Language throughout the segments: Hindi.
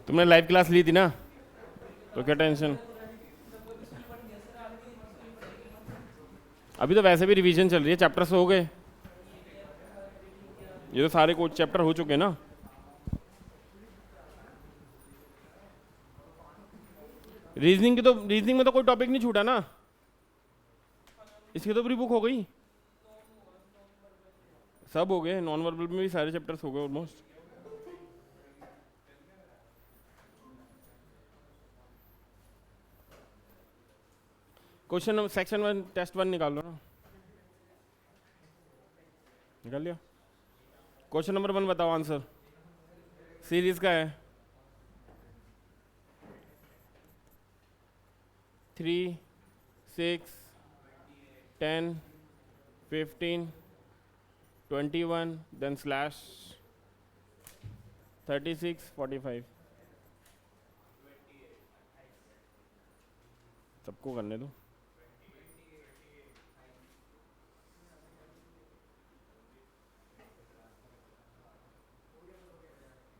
तुमने लाइव क्लास ली थी ना, तो क्या टेंशन। अभी तो वैसे भी रिवीजन चल रही है, चैप्टर्स हो गए, ये तो सारे कोच चैप्टर हो चुके हैं ना। रीजनिंग में तो कोई टॉपिक नहीं छूटा ना, इसकी तो पूरी बुक हो गई, सब हो गए, नॉन वर्बल में भी सारे चैप्टर्स हो गए ऑलमोस्ट। क्वेश्चन सेक्शन 1 टेस्ट 1 निकाल लो ना, निकाल लिया। क्वेश्चन नंबर 1 बताओ आंसर, सीरीज का है 3, 6, 10, 15, 21, देन स्लैश 36, 45। सबको करने दो।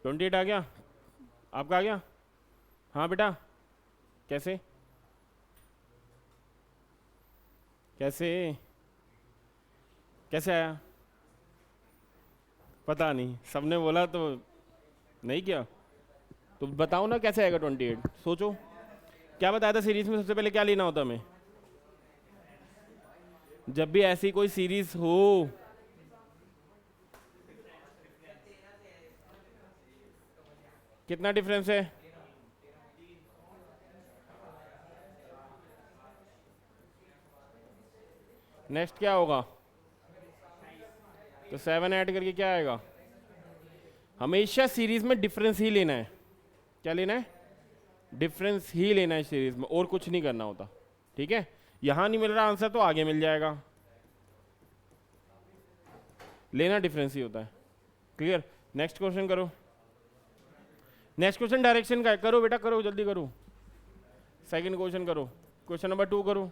ट्वेंटी एट आ गया, आपका आ गया? हाँ बेटा, कैसे कैसे कैसे आया? पता नहीं, सबने बोला तो नहीं किया, तो बताओ ना कैसे आएगा 28। सोचो, क्या बताया था सीरीज में सबसे पहले क्या लेना होता हमें? जब भी ऐसी कोई सीरीज हो, कितना डिफरेंस है? नेक्स्ट क्या होगा? तो 7 ऐड करके क्या आएगा? हमेशा सीरीज में डिफरेंस ही लेना है। क्या लेना है? डिफरेंस ही लेना है सीरीज में, और कुछ नहीं करना होता। ठीक है, यहां नहीं मिल रहा आंसर तो आगे मिल जाएगा, लेना डिफरेंस ही होता है। क्लियर? नेक्स्ट क्वेश्चन करो। नेक्स्ट क्वेश्चन डायरेक्शन का है, करो बेटा करो, जल्दी करो। सेकंड क्वेश्चन करो, क्वेश्चन नंबर 2 करो।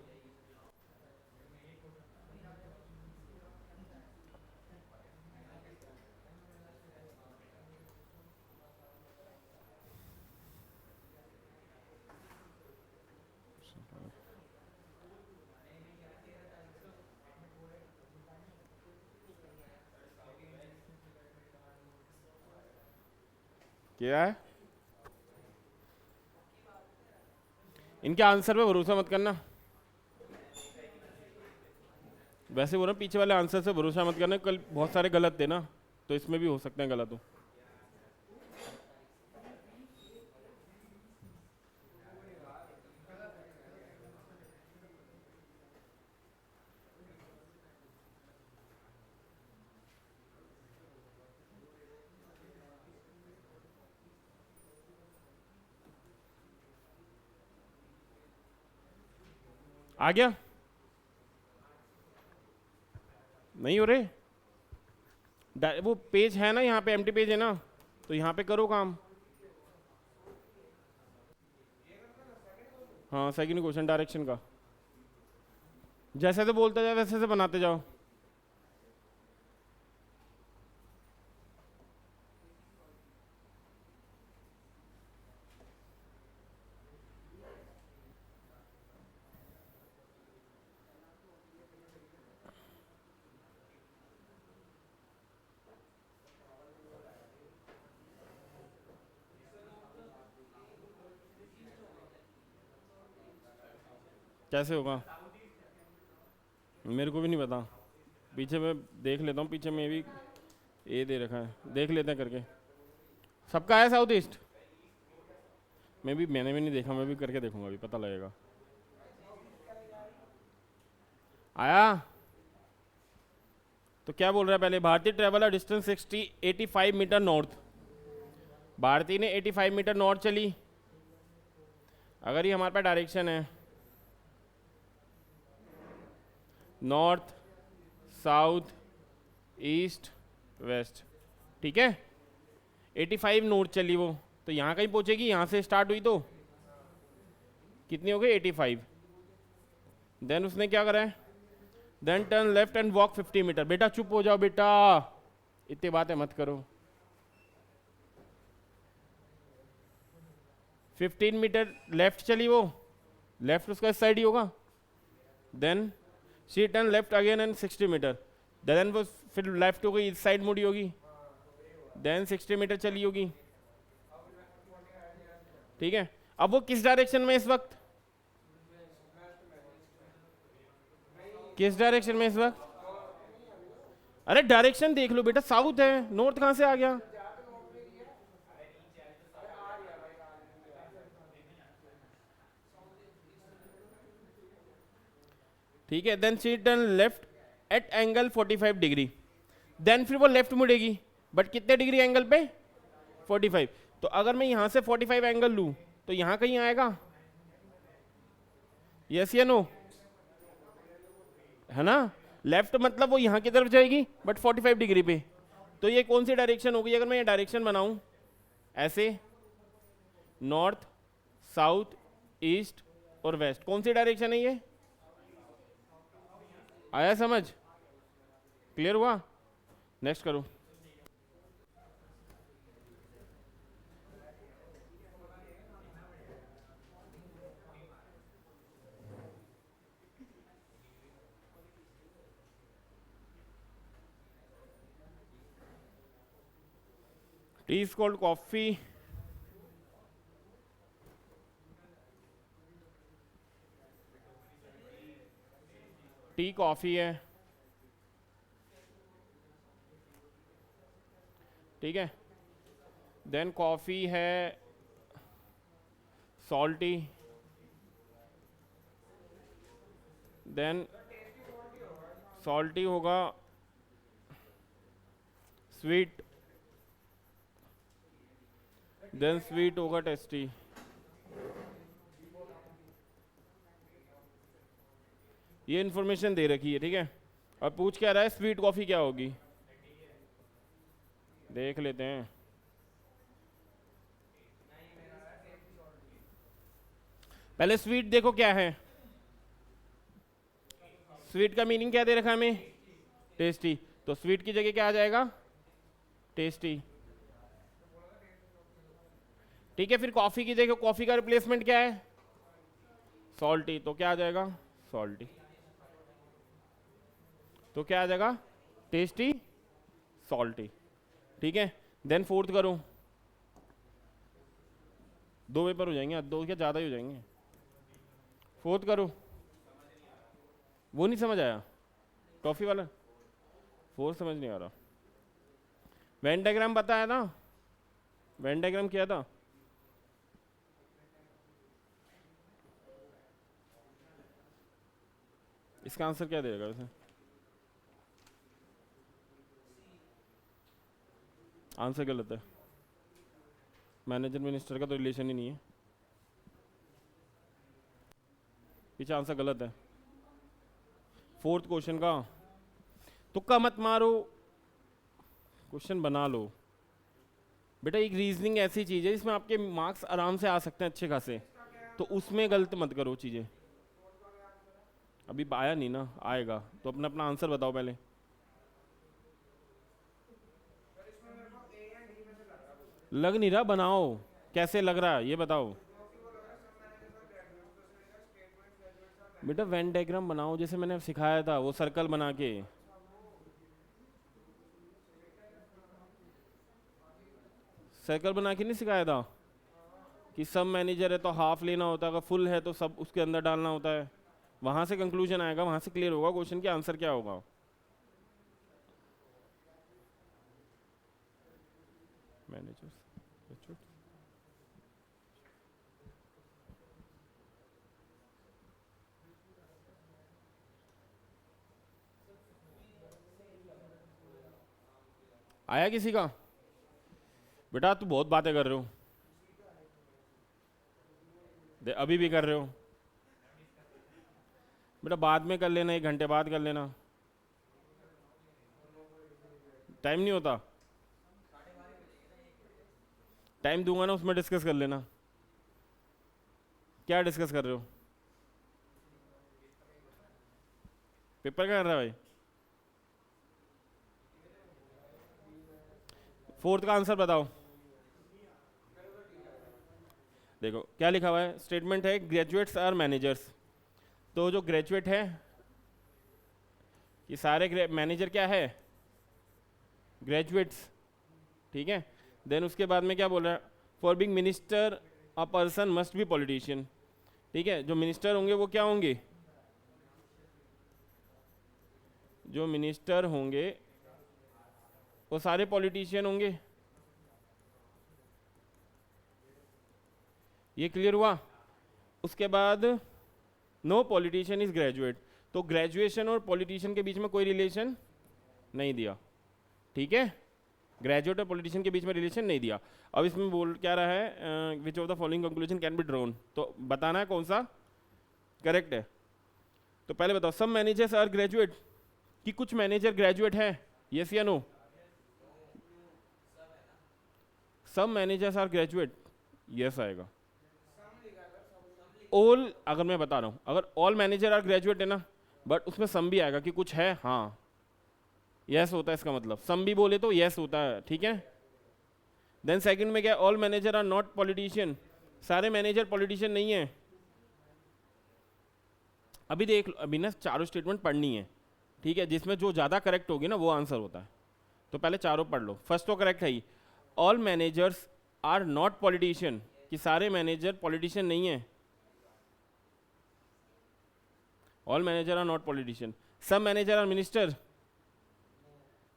क्या है? इनके आंसर पे भरोसा मत करना, वैसे बोल रहा पीछे वाले आंसर से भरोसा मत करना, कल बहुत सारे गलत थे ना, तो इसमें भी हो सकते हैं गलत हो। आ गया? नहीं हो रहे? वो पेज है ना यहाँ पे, एम्प्टी पेज है ना, तो यहाँ पे करो काम। हाँ, सेकंड क्वेश्चन डायरेक्शन का, जैसे तो बोलते जाओ वैसे से बनाते जाओ। कैसे होगा मेरे को भी नहीं पता, पीछे मैं देख लेता हूँ, पीछे में भी ए दे रखा है, देख लेते हैं करके। सबका है साउथ ईस्ट? मैंने भी नहीं देखा, मैं भी करके देखूंगा, अभी पता लगेगा। आया? तो क्या बोल रहा है पहले? Bhartiya traveller distance 85 metre north. Bharti ने 85 मीटर नॉर्थ चली। अगर ये हमारे पास डायरेक्शन है नॉर्थ, साउथ, ईस्ट, वेस्ट, ठीक है, 85 नॉर्थ चली वो, तो यहाँ कहीं पहुँचेगी, यहाँ से स्टार्ट हुई तो कितनी हो गई? 85। देन उसने क्या करा है? Then turn left and walk 50 metre. बेटा चुप हो जाओ बेटा, इतनी बातें मत करो। 15 मीटर लेफ्ट चली वो, लेफ्ट उसका इस साइड ही होगा, then she turn left again and 60 metre, then वो फिर लेफ्ट हो गई, इस साइड मुड़ी होगी, देन 60 मीटर चली होगी। ठीक है, अब वो किस डायरेक्शन में इस वक्त, किस डायरेक्शन में इस वक्त? अरे डायरेक्शन देख लो बेटा, साउथ है, नॉर्थ कहां से आ गया? ठीक है, then she turn left at angle 45 degree, then फिर वो लेफ्ट मुड़ेगी, बट कितने डिग्री एंगल पे? 45। तो अगर मैं यहां से 45 एंगल लूं तो यहां कहीं आएगा? यस या नो? है ना, लेफ्ट मतलब वो यहां की तरफ जाएगी बट 45 डिग्री पे। तो ये कौन सी डायरेक्शन होगी? अगर मैं ये डायरेक्शन बनाऊं ऐसे, नॉर्थ, साउथ, ईस्ट और वेस्ट, कौन सी डायरेक्शन है ये? आया समझ? क्लियर हुआ? नेक्स्ट करो। T is called coffee, tea coffee है, ठीक है, देन कॉफी है सॉल्टी, देन सॉल्टी होगा स्वीट, देन स्वीट होगा टेस्टी। ये इंफॉर्मेशन दे रखी है, ठीक है। अब पूछ क्या रहा है, स्वीट कॉफी क्या होगी, देख लेते हैं। पहले स्वीट देखो क्या है, स्वीट का मीनिंग क्या दे रखा है हमें? टेस्टी। तो स्वीट की जगह क्या आ जाएगा? टेस्टी। ठीक है, फिर कॉफी की जगह, कॉफी का रिप्लेसमेंट क्या है? सॉल्टी। तो क्या आ जाएगा? सॉल्टी। तो क्या आ जाएगा? Tasty, salty. ठीक है, देन फोर्थ करो, दो पेपर हो जाएंगे, दो क्या ज़्यादा ही हो जाएंगे। फोर्थ करो, वो नहीं समझ आया टॉफी वाला, फोर्थ समझ नहीं आ रहा। वेन डायग्राम बताया था, वेन डायग्राम किया था, इसका आंसर क्या देगा वैसे? आंसर गलत है, मैनेजर मिनिस्टर का तो रिलेशन ही नहीं है, पीछे आंसर गलत है। फोर्थ क्वेश्चन का तुक्का मत मारो, क्वेश्चन बना लो बेटा। एक रीजनिंग ऐसी चीज है जिसमें आपके मार्क्स आराम से आ सकते हैं अच्छे खासे, तो उसमें गलत मत करो चीजें। अभी आया नहीं ना, आएगा तो अपना अपना आंसर बताओ पहले। लग नहीं रहा, बनाओ, कैसे लग रहा है ये बताओ बेटा। वेन डायग्राम बनाओ जैसे मैंने सिखाया था, वो सर्कल बना के। सर्कल बना के नहीं सिखाया था कि सब मैनेजर है तो हाफ लेना होता है, अगर फुल है तो सब उसके अंदर डालना होता है। वहां से कंक्लूजन आएगा, वहां से क्लियर होगा क्वेश्चन के आंसर क्या होगा। मैनेजर्स, आया किसी का? बेटा तू बहुत बातें कर रहे हो, अभी भी कर रहे हो बेटा, बाद में कर लेना, 1 घंटे बाद कर लेना, टाइम नहीं होता। टाइम दूंगा ना, उसमें डिस्कस कर लेना। क्या डिस्कस कर रहे हो? पेपर क्या कर रहा है भाई? फोर्थ का आंसर बताओ। देखो क्या लिखा हुआ है, स्टेटमेंट है ग्रेजुएट्स आर मैनेजर्स। तो जो ग्रेजुएट है, ये सारे मैनेजर क्या है, ग्रेजुएट्स, ठीक है। देन उसके बाद में क्या बोल रहा है, for being minister a person must be politician, ठीक है। जो मिनिस्टर होंगे वो क्या होंगे, जो मिनिस्टर होंगे वो सारे पॉलिटिशियन होंगे। ये क्लियर हुआ। उसके बाद नो पॉलिटिशियन इज ग्रेजुएट, तो ग्रेजुएशन और पॉलिटिशियन के बीच में कोई रिलेशन नहीं दिया, ठीक है। ग्रेजुएट और पॉलिटिशियन के बीच में रिलेशन नहीं दिया। अब इसमें बोल क्या रहा है, which of the following conclusion can be drawn, तो बताना है कौन सा करेक्ट है। तो पहले बताओ, सम मैनेजर्स आर ग्रेजुएट, कि कुछ मैनेजर ग्रेजुएट है, यस या no. Some managers are graduate, yes आएगा। ऑल, अगर मैं बता रहा हूं, अगर ऑल मैनेजर आर ग्रेजुएट है ना, बट उसमें सम भी आएगा कि कुछ है, हाँ यस होता है, इसका मतलब सम भी बोले तो यस होता है, ठीक है। देन सेकंड में क्या, all manager are not politician, सारे मैनेजर पॉलिटिशियन नहीं है। अभी देख लो, अभी ना चारों स्टेटमेंट पढ़नी है, ठीक है, जिसमें जो ज़्यादा करेक्ट होगी ना वो आंसर होता है। तो पहले चारों पढ़ लो। फर्स्ट तो करेक्ट है ही, all managers are not politician, कि सारे मैनेजर पॉलिटिशियन नहीं है। All manager are not politician. सब मैनेजर आर मिनिस्टर,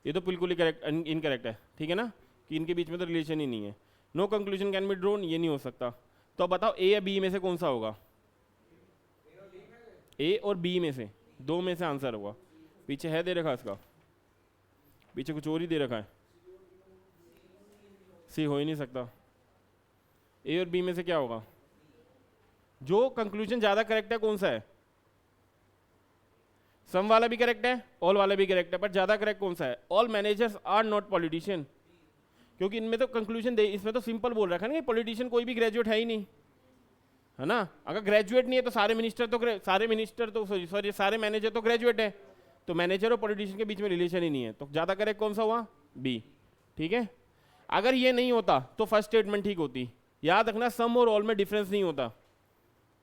ये तो बिल्कुल ही करेक्ट इनकरेक्ट है, ठीक है ना, कि इनके बीच में तो रिलेशन ही नहीं है। No conclusion can be drawn, ये नहीं हो सकता। तो अब बताओ ए या बी में से कौन सा होगा, ए और बी में से दो में से आंसर होगा। पीछे है दे रखा इसका, पीछे कुछ और ही दे रखा है, सी हो ही नहीं सकता। ए और बी में से क्या होगा, जो कंक्लूजन ज्यादा करेक्ट है कौन सा है, सम वाला भी करेक्ट है, ऑल वाला भी करेक्ट है, पर ज्यादा करेक्ट कौन सा है, all managers are not politician, क्योंकि इनमें तो कंक्लूजन दे, इसमें तो सिंपल बोल रखा है ना, पॉलिटिशियन कोई भी ग्रेजुएट है ही नहीं, है ना। अगर ग्रेजुएट नहीं है तो सारे मिनिस्टर तो सॉरी सारे मैनेजर तो ग्रेजुएट है, तो मैनेजर और पॉलिटिशियन के बीच में रिलेशन ही नहीं है, तो ज्यादा करेक्ट कौन सा हुआ, बी, ठीक है। अगर ये नहीं होता तो फर्स्ट स्टेटमेंट ठीक होती। याद रखना सम और ऑल में डिफरेंस नहीं होता,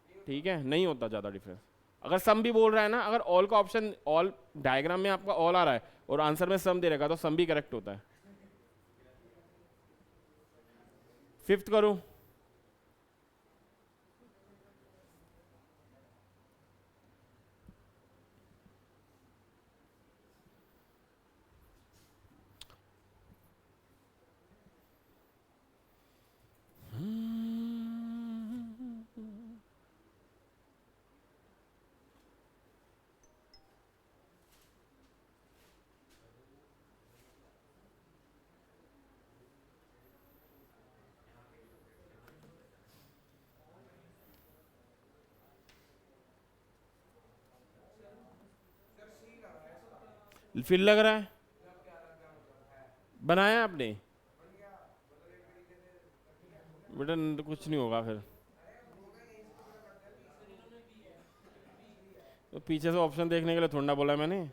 ठीक है, नहीं होता ज्यादा डिफरेंस। अगर सम भी बोल रहा है ना, अगर ऑल का ऑप्शन, ऑल डायग्राम में आपका ऑल आ रहा है और आंसर में सम दे रहेगा तो सम भी करेक्ट होता है। फिफ्थ करूं, फिर लग रहा है बनाया आपने बेटा, कुछ नहीं होगा फिर। तो पीछे से ऑप्शन देखने के लिए थोड़ा ना बोला मैंने।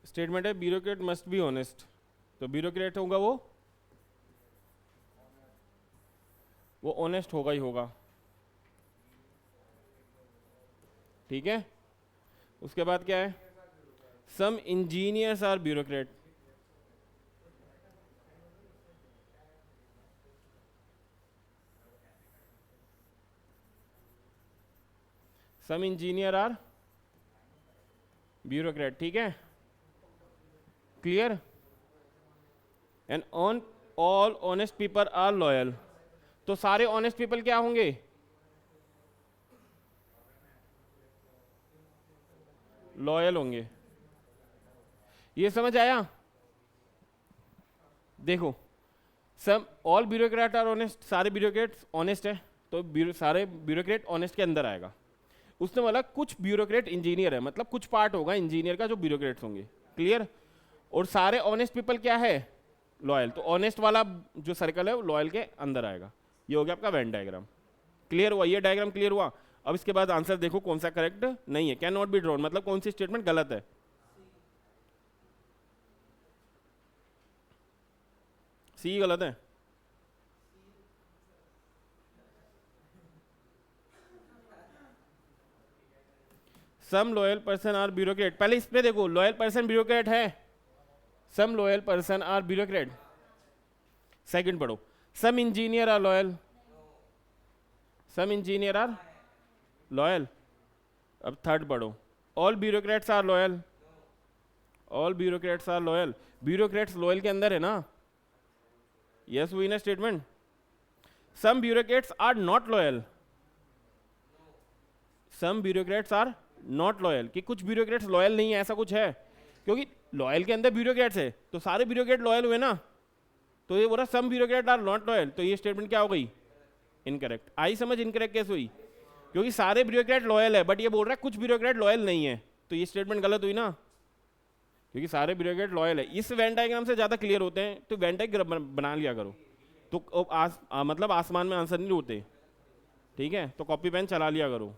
स्टेटमेंट है ब्यूरोक्रेट मस्ट बी ऑनेस्ट, तो ब्यूरोक्रेट होगा वो ऑनेस्ट होगा ही होगा, ठीक है। उसके बाद क्या है, some engineers are bureaucrat, some engineer are bureaucrat, ठीक है, clear. And on all honest people are loyal, तो सारे ऑनेस्ट पीपल क्या होंगे, लॉयल होंगे। ये समझ आया? देखो, सब ऑल ब्यूरोक्रेट आर ऑनेस्ट, सारे ब्यूरोक्रेट्स ऑनेस्ट है, तो सारे ब्यूरोक्रेट ऑनेस्ट के अंदर आएगा। उसने बोला कुछ ब्यूरोक्रेट इंजीनियर है, मतलब कुछ पार्ट होगा इंजीनियर का जो ब्यूरोक्रेट्स होंगे, क्लियर। और सारे ऑनेस्ट पीपल क्या है, लॉयल, तो ऑनेस्ट वाला जो सर्कल है वो लॉयल के अंदर आएगा। ये हो गया आपका वेन डायग्राम, क्लियर हुआ? ये डायग्राम क्लियर हुआ? अब इसके बाद आंसर देखो कौन सा करेक्ट नहीं है, कैन नॉट बी ड्रॉन, मतलब कौन सी स्टेटमेंट गलत है। सी गलत है, some loyal person are bureaucrat, पहले इस पे देखो, लॉयल पर्सन ब्यूरोक्रेट है, some loyal person are bureaucrat. Second पढ़ो, some engineer are loyal, some engineer are loyal. अब थर्ड पढ़ो, all bureaucrats are loyal, all bureaucrats are loyal, bureaucrats loyal के अंदर है ना, यस हुई ना statement. Some bureaucrats are not loyal, some bureaucrats are not loyal, कि कुछ ब्यूरोक्रेट्स लॉयल नहीं है, ऐसा कुछ है, क्योंकि लॉयल के अंदर ब्यूरोक्रेट्स है तो सारे ब्यूरोक्रेट लॉयल हुए ना, तो ये बोला सम ब्यूरोक्रेट आर नॉट लॉयल, तो ये स्टेटमेंट क्या हो गई, इनकरेक्ट। आई समझ इनकरेक्ट कैसे हुई, क्योंकि सारे ब्यूरोक्रेट लॉयल है बट ये बोल रहा है कुछ ब्यूरोक्रेट लॉयल नहीं है, तो ये स्टेटमेंट गलत हुई ना, क्योंकि सारे ब्यूरोक्रेट लॉयल है। इस वेन डायग्राम से ज्यादा क्लियर होते हैं, तो वेन डायग्राम बना लिया करो, तो मतलब आसमान में आंसर नहीं होते, ठीक है, तो कॉपी पेन चला लिया करो।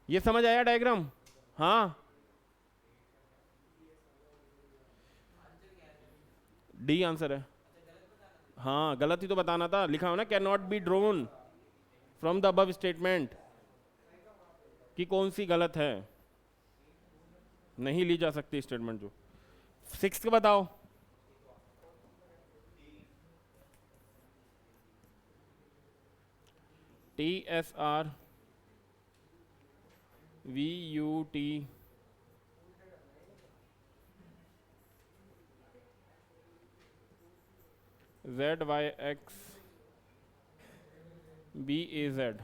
ये समझ आया डायग्राम? हाँ, डी आंसर है। हाँ, गलत ही तो बताना था, लिखा हो ना can not be drone from the above statement, कि कौन सी गलत है, नहीं ली जा सकती स्टेटमेंट जो। सिक्स का बताओ, T S R V U T Z Y X B A Z,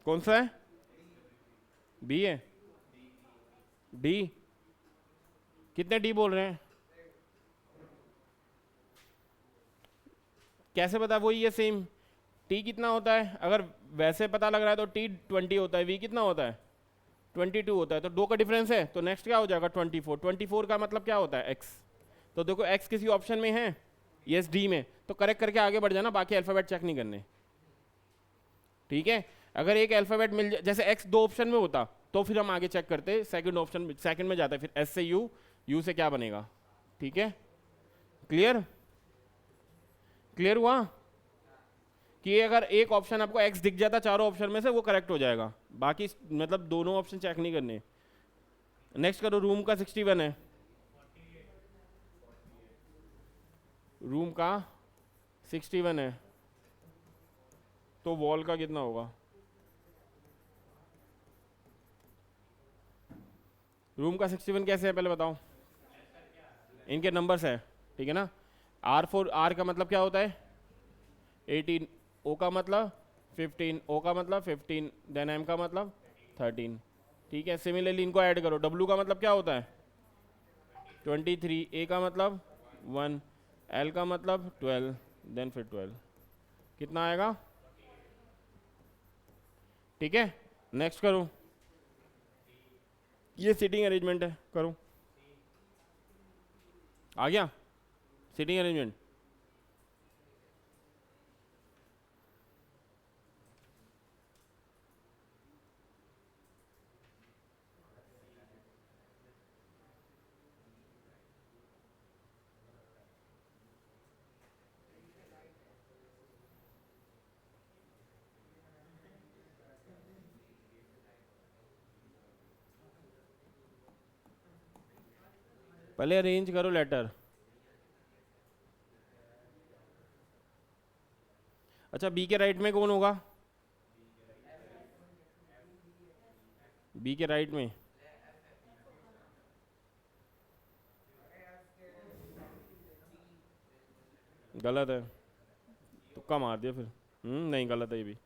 कौन सा है, बी है, डी, कितने डी बोल रहे हैं, कैसे पता, वही है सेम, टी कितना होता है, अगर वैसे पता लग रहा है तो टी 20 होता है, वी कितना होता है 22 होता है, तो दो का डिफरेंस है, तो नेक्स्ट क्या हो जाएगा 24, 24 का मतलब क्या होता है एक्स, तो देखो एक्स किसी ऑप्शन में है, यस डी में, तो करेक्ट करके आगे बढ़ जाना, बाकी अल्फाबेट चेक नहीं करने, ठीक है। अगर एक अल्फाबेट मिल जाए, जैसे एक्स दो ऑप्शन में होता तो फिर हम आगे चेक करते, सेकंड ऑप्शन सेकंड में जाता है, फिर एस से यू, यू से क्या बनेगा, ठीक है, क्लियर, क्लियर हुआ कि अगर एक ऑप्शन आपको एक्स दिख जाता चारों ऑप्शन में से, वो करेक्ट हो जाएगा, बाकी मतलब दोनों ऑप्शन चेक नहीं करने। नेक्स्ट करो, रूम का 61 है, रूम का 61 है, तो वॉल का कितना होगा, रूम का 61 कैसे है पहले बताओ, इनके नंबर्स है, ठीक है ना, R4, आर का मतलब क्या होता है 18, ओ का मतलब 15, ओ का मतलब 15, देन एम का मतलब 13, ठीक है। सिमिलरली इनको ऐड करो, डब्ल्यू का मतलब क्या होता है 23, ए का मतलब 1, एल का मतलब 12, देन फिर 12, कितना आएगा, ठीक है। नेक्स्ट करो, ये सीटिंग अरेंजमेंट है, करो, आ गया सीटिंग अरेंजमेंट, पहले अरेंज करो लेटर। अच्छा बी के राइट में कौन होगा? बी के राइट में गलत है, तुक्का मार दिया फिर। नहीं गलत है ये भी।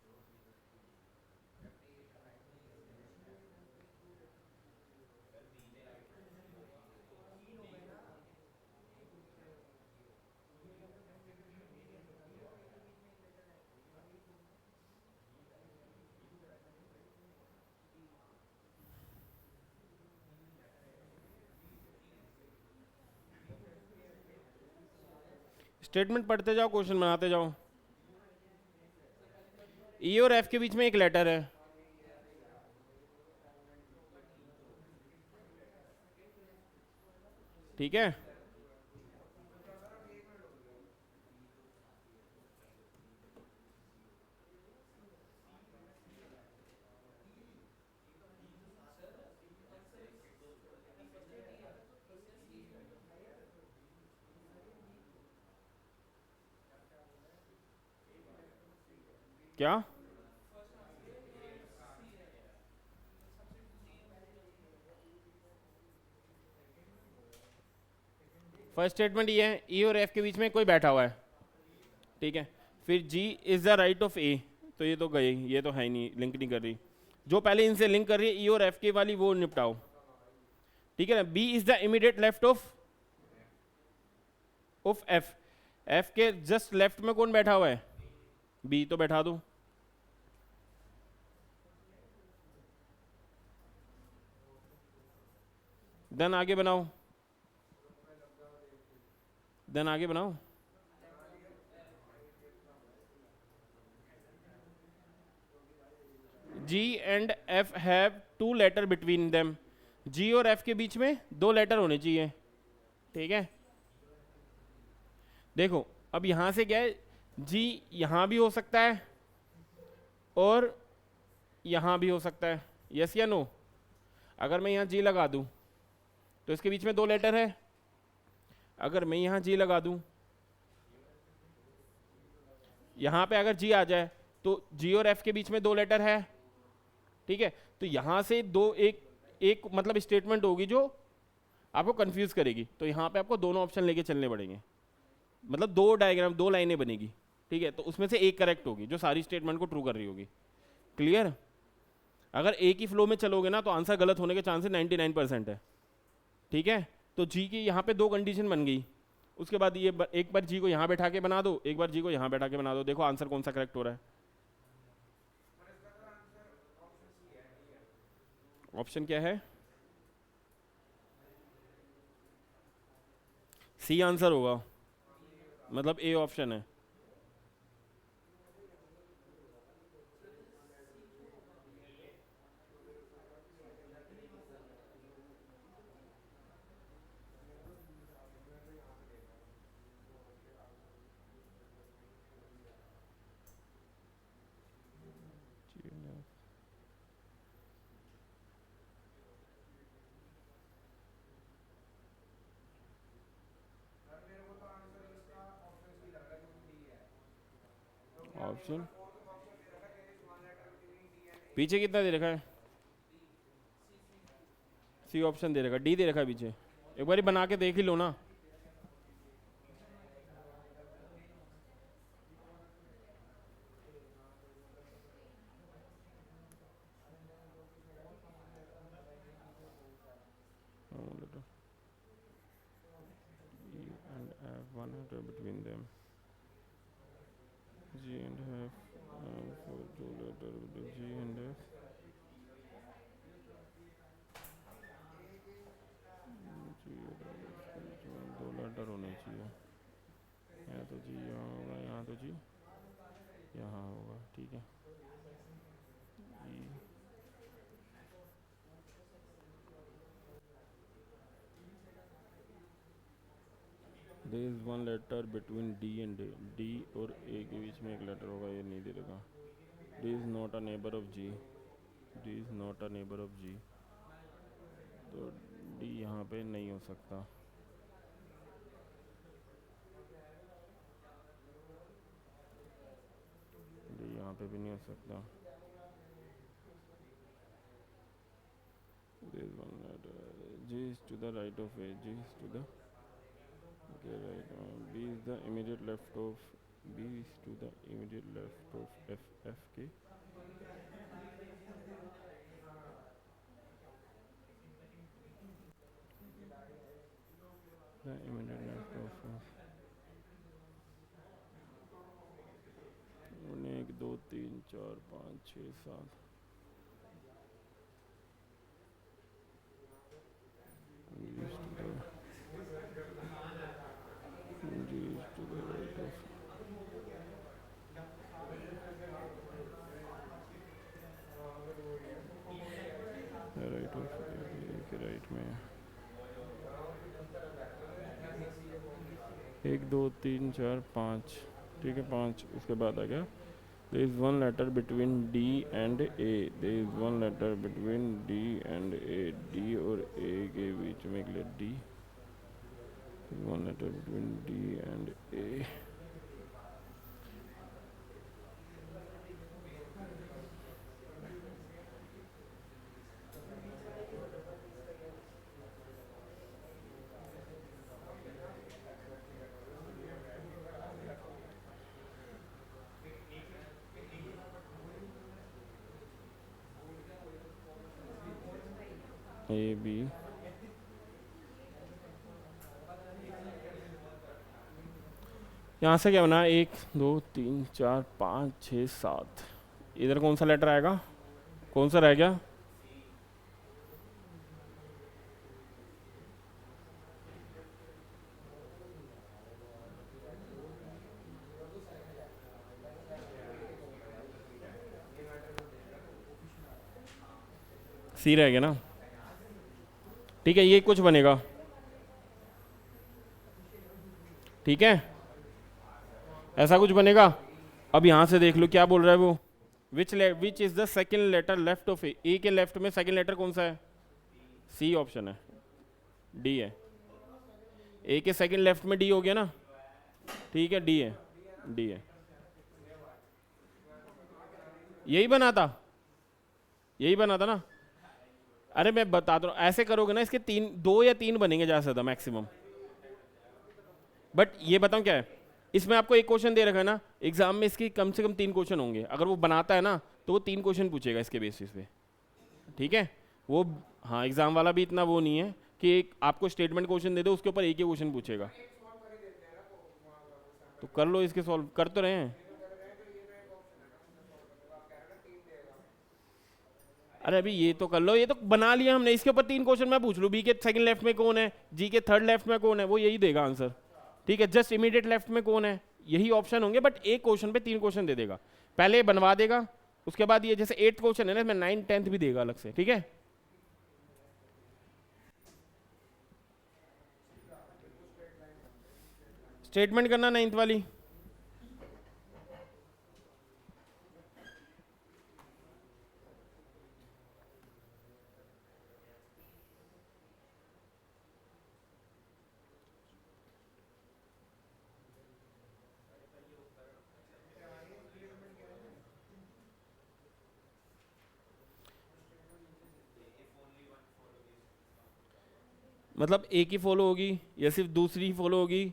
स्टेटमेंट पढ़ते जाओ, क्वेश्चन बनाते जाओ। ई और एफ के बीच में एक लेटर है, ठीक है। क्या? फर्स्ट स्टेटमेंट ये है, ई और एफ के बीच में कोई बैठा हुआ है, ठीक है। फिर जी इज द राइट ऑफ ए, तो ये तो गई, ये तो है ही नहीं, लिंक नहीं कर रही। जो पहले इनसे लिंक कर रही है ई और एफ के वाली, वो निपटाओ, ठीक है ना। B is the immediate left of F, F के जस्ट लेफ्ट में कौन बैठा हुआ है? बी, तो बैठा दो। देन आगे बनाओ, देन आगे बनाओ। G and F have to letter between them, G और एफ के बीच में दो लेटर होने चाहिए, ठीक है। देखो अब यहां से क्या है, जी यहां भी हो सकता है और यहां भी हो सकता है, यस या नो। अगर मैं यहां जी लगा दूं तो इसके बीच में दो लेटर है। अगर मैं यहां जी लगा दूं, यहां पे अगर जी आ जाए तो जी और एफ के बीच में दो लेटर है, ठीक है। तो यहां से दो एक एक मतलब स्टेटमेंट होगी जो आपको कंफ्यूज करेगी, तो यहां पे आपको दोनों ऑप्शन लेके चलने पड़ेंगे, मतलब दो डायग्राम, दो लाइनें बनेगी, ठीक है। तो उसमें से एक करेक्ट होगी जो सारी स्टेटमेंट को ट्रू कर रही होगी, क्लियर। अगर एक ही फ्लो में चलोगे ना तो आंसर गलत होने के चांसेस 99% है, ठीक है। तो जी की यहाँ पे दो कंडीशन बन गई, उसके बाद ये एक बार जी को यहाँ बैठा के बना दो, एक बार जी को यहाँ बैठा के बना दो, देखो आंसर कौन सा करेक्ट हो रहा है। ऑप्शन क्या है? सी आंसर होगा, मतलब ए ऑप्शन है। ऑप्शन पीछे कितना दे रखा है? सी ऑप्शन दे रखा, डी दे रखा है पीछे, एक बार बना के देख ही लो ना। And F one letter between them. G and F for two letter between G and F. दो लेटर होने चाहिए, या तो जी यहाँ होगा, यहाँ तो जी यहाँ होगा, ठीक है। There is one letter between D and D और ए के बीच में एक लेटर होगा, ये नहीं दे देगा। D is not a neighbour of G, D is not a neighbour of G, तो डी यहाँ पे नहीं हो सकता। पे भी नहीं हो सकता. There is one letter. G is to the right of A. G is to the okay, right. B is the immediate left of B is to the immediate left of F. F के the immediate left of 1 2 3 4 5 6 7 G is to the right of right of A के राइट में 1 2 3 4 5. ठीक है 5. उसके बाद आ गया there is one letter between D and A. there is one letter between D and A. D और A के बीच में एक letter D. one letter between D and A. A B यहाँ से क्या बना 1 2 3 4 5 6 7. इधर कौन सा लेटर आएगा? कौन सा रह गया? सी रह गया ना. ठीक है ये कुछ बनेगा. ठीक है ऐसा कुछ बनेगा. अब यहाँ से देख लो क्या बोल रहा है वो. Which is the second letter left of A. A के लेफ्ट में सेकेंड लेटर कौन सा है? सी ऑप्शन है. डी है. ए के सेकेंड लेफ्ट में डी हो गया ना. ठीक है डी है. डी है. यही बना था. यही बना था ना. अरे मैं बता दो ऐसे करोगे ना इसके 2 या 3 बनेंगे ज़्यादा से ज़्यादा मैक्सिमम. बट ये बताऊं क्या है इसमें आपको एक क्वेश्चन दे रखा है ना. एग्जाम में इसकी कम से कम 3 क्वेश्चन होंगे. अगर वो बनाता है ना तो वो 3 क्वेश्चन पूछेगा इसके बेसिस पे. ठीक है वो हाँ एग्जाम वाला भी इतना वो नहीं है कि एक आपको स्टेटमेंट क्वेश्चन दे दो उसके ऊपर एक ही क्वेश्चन पूछेगा. तो कर लो इसके सॉल्व. कर तो रहे हैं. अरे अभी ये तो कर लो. ये तो बना लिया हमने. इसके ऊपर 3 क्वेश्चन मैं पूछ लूँ. बी के सेकंड लेफ्ट में कौन है. जी के थर्ड लेफ्ट में कौन है. वो यही देगा आंसर. ठीक है जस्ट इमीडिएट लेफ्ट में कौन है. यही ऑप्शन होंगे बट एक क्वेश्चन पे 3 क्वेश्चन दे देगा. पहले बनवा देगा. उसके बाद ये जैसे 8th क्वेश्चन है ना इसमें 9th 10th भी देगा अलग से. ठीक है स्टेटमेंट करना 9th वाली. मतलब एक ही फॉलो होगी या सिर्फ दूसरी ही फॉलो होगी.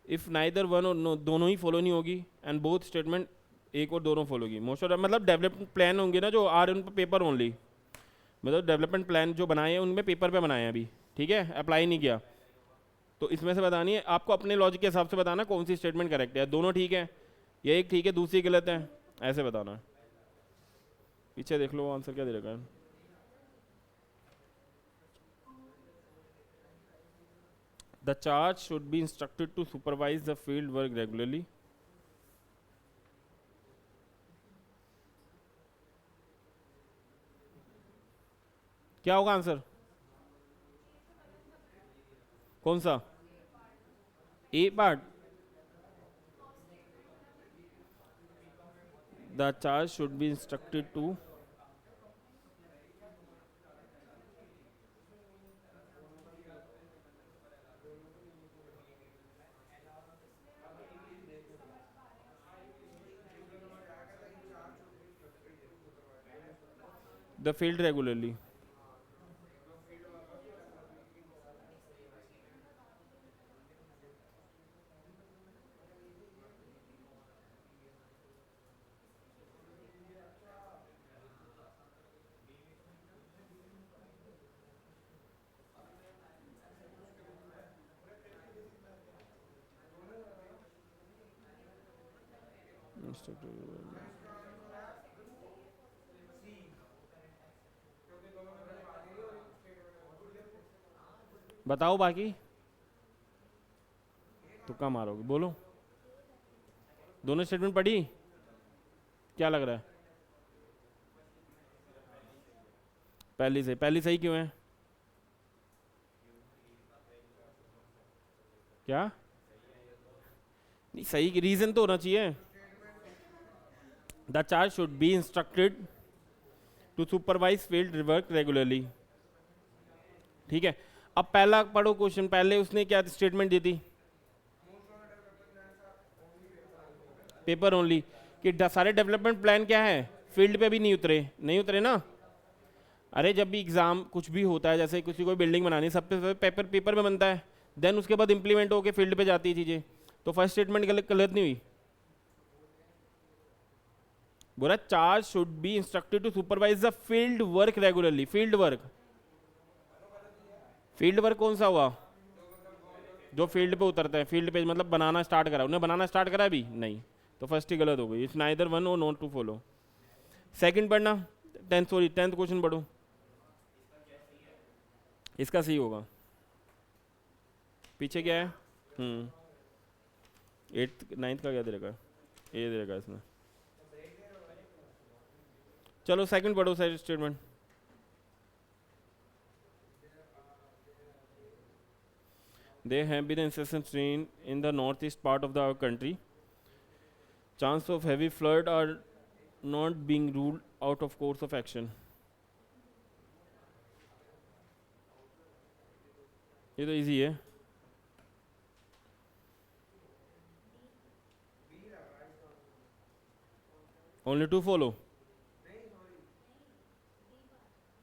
इफ नाइदर वन और दोनों ही फॉलो नहीं होगी एंड बोथ स्टेटमेंट एक और दोनों फॉलो होगी. मोस्ट ऑफ मतलब डेवलपमेंट प्लान होंगे ना जो आर उन पर पेपर ओनली. मतलब डेवलपमेंट प्लान जो बनाए हैं उनमें पेपर पे बनाए हैं अभी. ठीक है अप्लाई नहीं किया. तो इसमें से बतानी है आपको अपने लॉजिक के हिसाब से बताना कौन सी स्टेटमेंट करेक्ट है. दोनों ठीक है या एक ठीक है दूसरी गलत है ऐसे बताना है. पीछे देख लो आंसर क्या दे रखा है. The charge should be instructed to supervise the field work regularly. क्या होगा आंसर. कौन सा A part. The charge should be instructed to the field regularly. बताओ बाकी, तुक्का मारोगे, बोलो। दोनों स्टेटमेंट पढ़ी? क्या लग रहा है? पहली सही क्यों है? क्या नहीं सही, रीजन तो होना चाहिए। The charge should be instructed to supervise field work regularly. ठीक है, अब पहला पढ़ो क्वेश्चन। पहले उसने क्या स्टेटमेंट दी थी? पेपर ओनली, कि सारे डेवलपमेंट प्लान क्या है, फील्ड पे भी नहीं उतरे ना। अरे जब भी एग्जाम कुछ भी होता है, जैसे किसी कोई बिल्डिंग बनानी, सबसे पहले पेपर में बनता है, देन उसके बाद इंप्लीमेंट होकर फील्ड पे जाती है चीजें। तो फर्स्ट स्टेटमेंट गलत नहीं हुई? बोला charge should be instructed to supervise the field work regularly. Field work कौन सा हुआ? जो फील्ड पे उतरते हैं, फील्ड पे मतलब बनाना स्टार्ट करा, उन्हें बनाना स्टार्ट करा भी नहीं, तो फर्स्ट ही गलत हो गई। इट्स नाइदर वन और नॉट टू फॉलो। सेकंड पढ़ना, टेंथ क्वेश्चन पढ़ो, इसका सही होगा। पीछे क्या है? 8th 9th का क्या दे रखा है? ये दे रखा है इसमें। चलो सेकंड पढ़ो, side statement. There have been incessant rain in the northeast part of the country. Chance of heavy flood are not being ruled out of course of action. ये तो इजी है। Only to follow.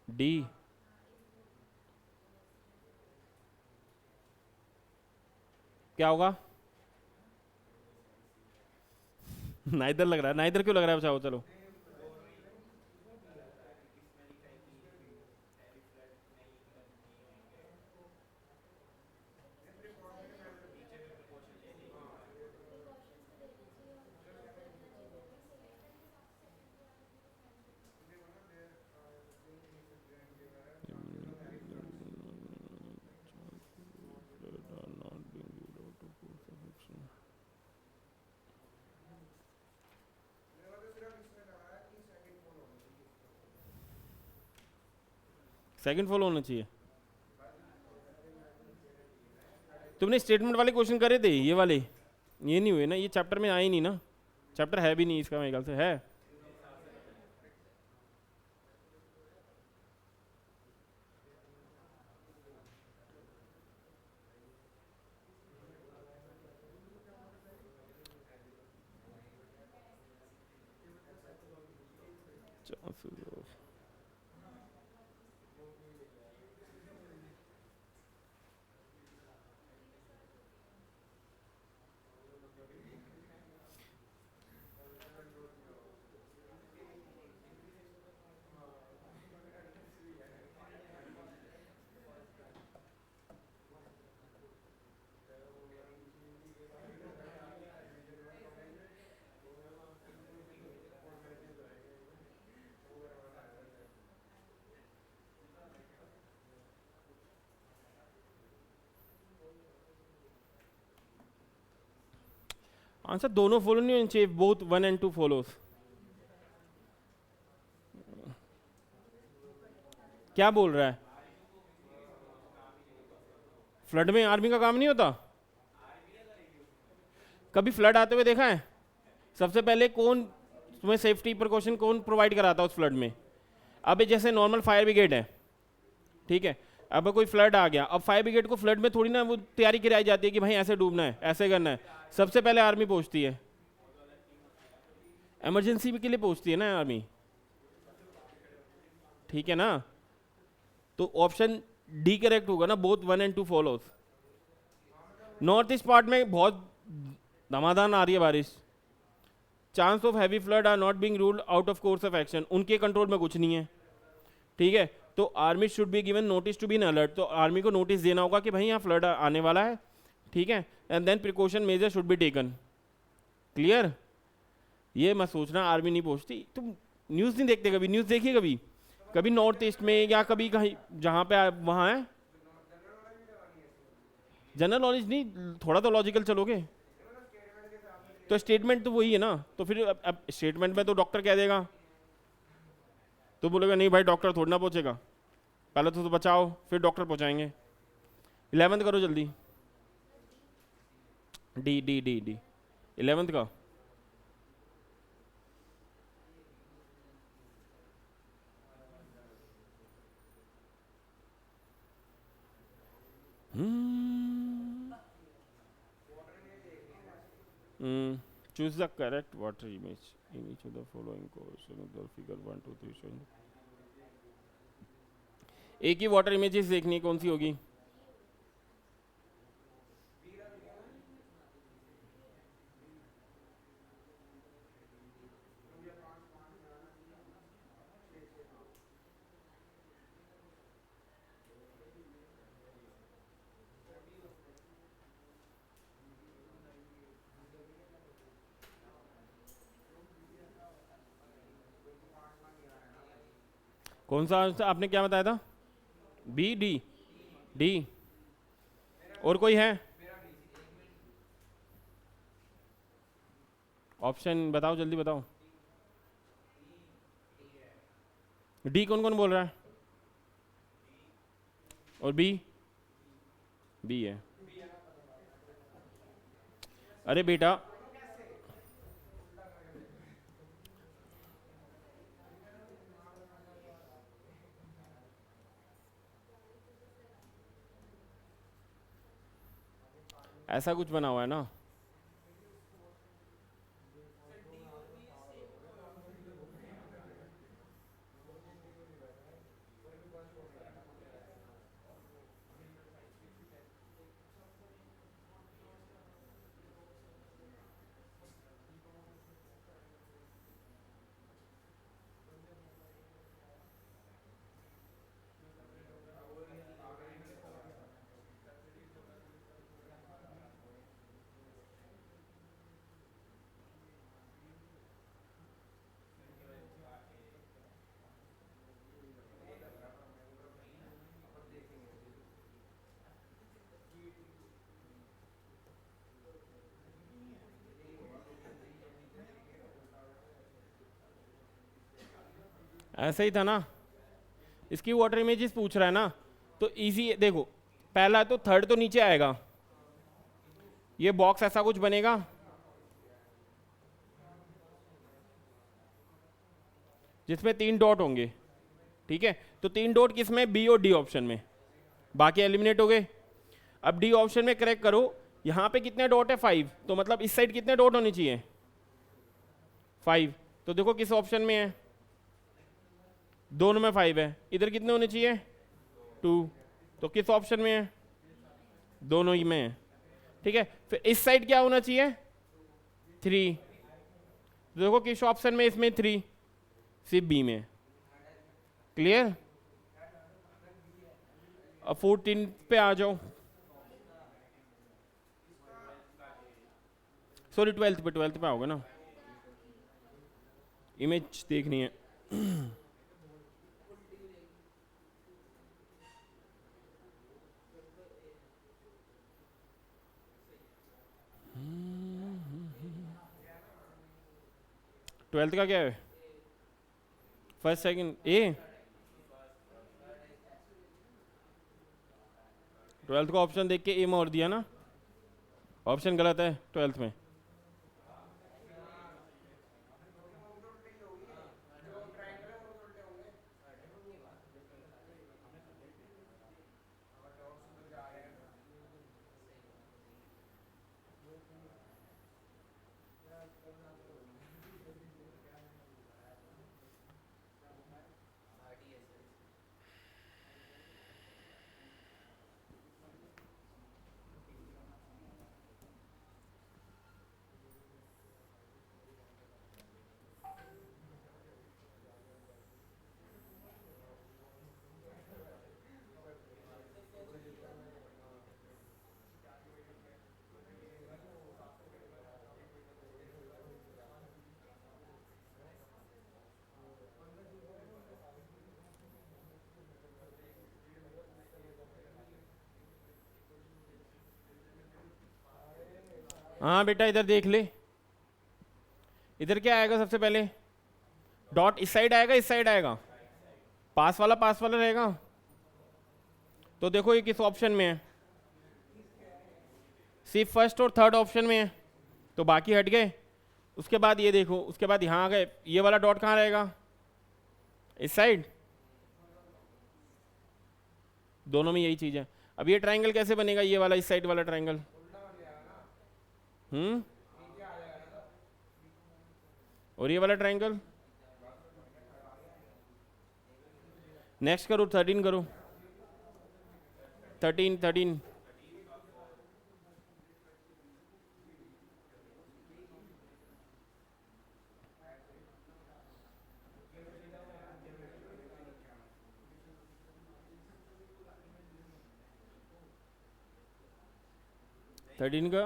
D. क्या होगा? नाइदर लग रहा है। नाइदर क्यों लग रहा है? बताओ चलो। सेकंड फॉलो होना चाहिए। तुमने स्टेटमेंट वाले क्वेश्चन करे थे, ये वाले ये नहीं हुए ना, ये चैप्टर में आए नहीं ना, चैप्टर है भी नहीं इसका, मेरे ख्याल से है। आंसर दोनों फॉलो नहीं होने चाहिए, बोथ 1 and 2 फॉलोस। क्या बोल रहा है? फ्लड में आर्मी का काम नहीं होता? कभी फ्लड आते हुए देखा है? सबसे पहले कौन तुम्हें सेफ्टी प्रिकॉशन कौन प्रोवाइड कराता है उस फ्लड में? अब जैसे नॉर्मल फायर ब्रिगेड है, ठीक है, अब कोई फ्लड आ गया, अब फायर ब्रिगेड को फ्लड में थोड़ी ना वो तैयारी कराई जाती है कि भाई ऐसे डूबना है, ऐसे करना है। सबसे पहले आर्मी पहुंचती है, इमरजेंसी के लिए पहुंचती है ना आर्मी, ठीक है ना, तो ऑप्शन डी करेक्ट होगा ना, both 1 and 2 follows. North east part में बहुत धमाधम आ रही है बारिश, chance of heavy flood are not being ruled out of course of action, उनके कंट्रोल में कुछ नहीं है, ठीक है। तो army should be given notice to be in alert, तो आर्मी को नोटिस देना होगा कि भाई यहाँ फ्लड आने वाला है, ठीक है, and then precaution measure should be taken. Clear? ये मत सोचना आर्मी नहीं पहुंचती, तुम न्यूज़ नहीं देखते कभी, न्यूज़ देखिए कभी, कभी नॉर्थ ईस्ट में या कभी कहीं जहाँ पे वहाँ है। जनरल नॉलेज नहीं, थोड़ा तो लॉजिकल चलोगे, तो स्टेटमेंट तो वही है ना, तो फिर अब स्टेटमेंट में तो डॉक्टर कह देगा, तो बोलेगा नहीं भाई डॉक्टर थोड़ा ना पहुंचेगा, पहले तो बचाओ फिर डॉक्टर पहुंचाएंगे। 11th करो जल्दी, D D D D 11th का। Choose the correct water image in each of the following question of the figure 1 2 3 showing। एक ही वाटर इमेजेस देखनी है, कौन सी होगी? कौन सा आपने क्या बताया था? बी डी डी, और कोई है ऑप्शन? बताओ जल्दी बताओ। डी कौन कौन बोल रहा है? और बी? बी है। अरे बेटा ऐसा कुछ बना हुआ है ना, ऐसा ही था ना, इसकी वाटर इमेजेस पूछ रहा है ना, तो इजी है। देखो पहला तो थर्ड तो नीचे आएगा, ये बॉक्स ऐसा कुछ बनेगा, जिसमें 3 डॉट होंगे, ठीक है। तो 3 डॉट किस में? बी और डी ऑप्शन में, बाकी एलिमिनेट हो गए। अब डी ऑप्शन में करेक्ट करो, यहां पे कितने डॉट है? 5, तो मतलब इस साइड कितने डॉट होने चाहिए? 5। तो देखो किस ऑप्शन में है, दोनों में 5 है, इधर कितने होने चाहिए? 2, तो किस ऑप्शन में है? दोनों ही में है, ठीक है। फिर इस साइड क्या होना चाहिए? 3, देखो किस ऑप्शन में? इसमें 3, सिर्फ बी में। क्लियर? अब 14 पे आ जाओ, सॉरी 12th पे आओगे ना, इमेज देखनी है। ट्वेल्थ का क्या है? फर्स्ट सेकंड ए, 12th का ऑप्शन देख के ए में और दिया ना, ऑप्शन गलत है 12th में। हाँ बेटा इधर देख ले, इधर क्या आएगा सबसे पहले, डॉट इस साइड आएगा इस साइड आएगा, पास वाला रहेगा। तो देखो ये किस ऑप्शन में है, सिर्फ फर्स्ट और थर्ड ऑप्शन में है, तो बाकी हट गए। उसके बाद ये देखो, उसके बाद यहाँ आ गए, ये वाला डॉट कहाँ रहेगा, इस साइड, दोनों में यही चीज है। अब ये ट्रायंगल कैसे बनेगा, ये वाला इस साइड वाला ट्रायंगल, और ये वाला ट्रायंगल। नेक्स्ट करो, 13 करो, 13। थर्टीन का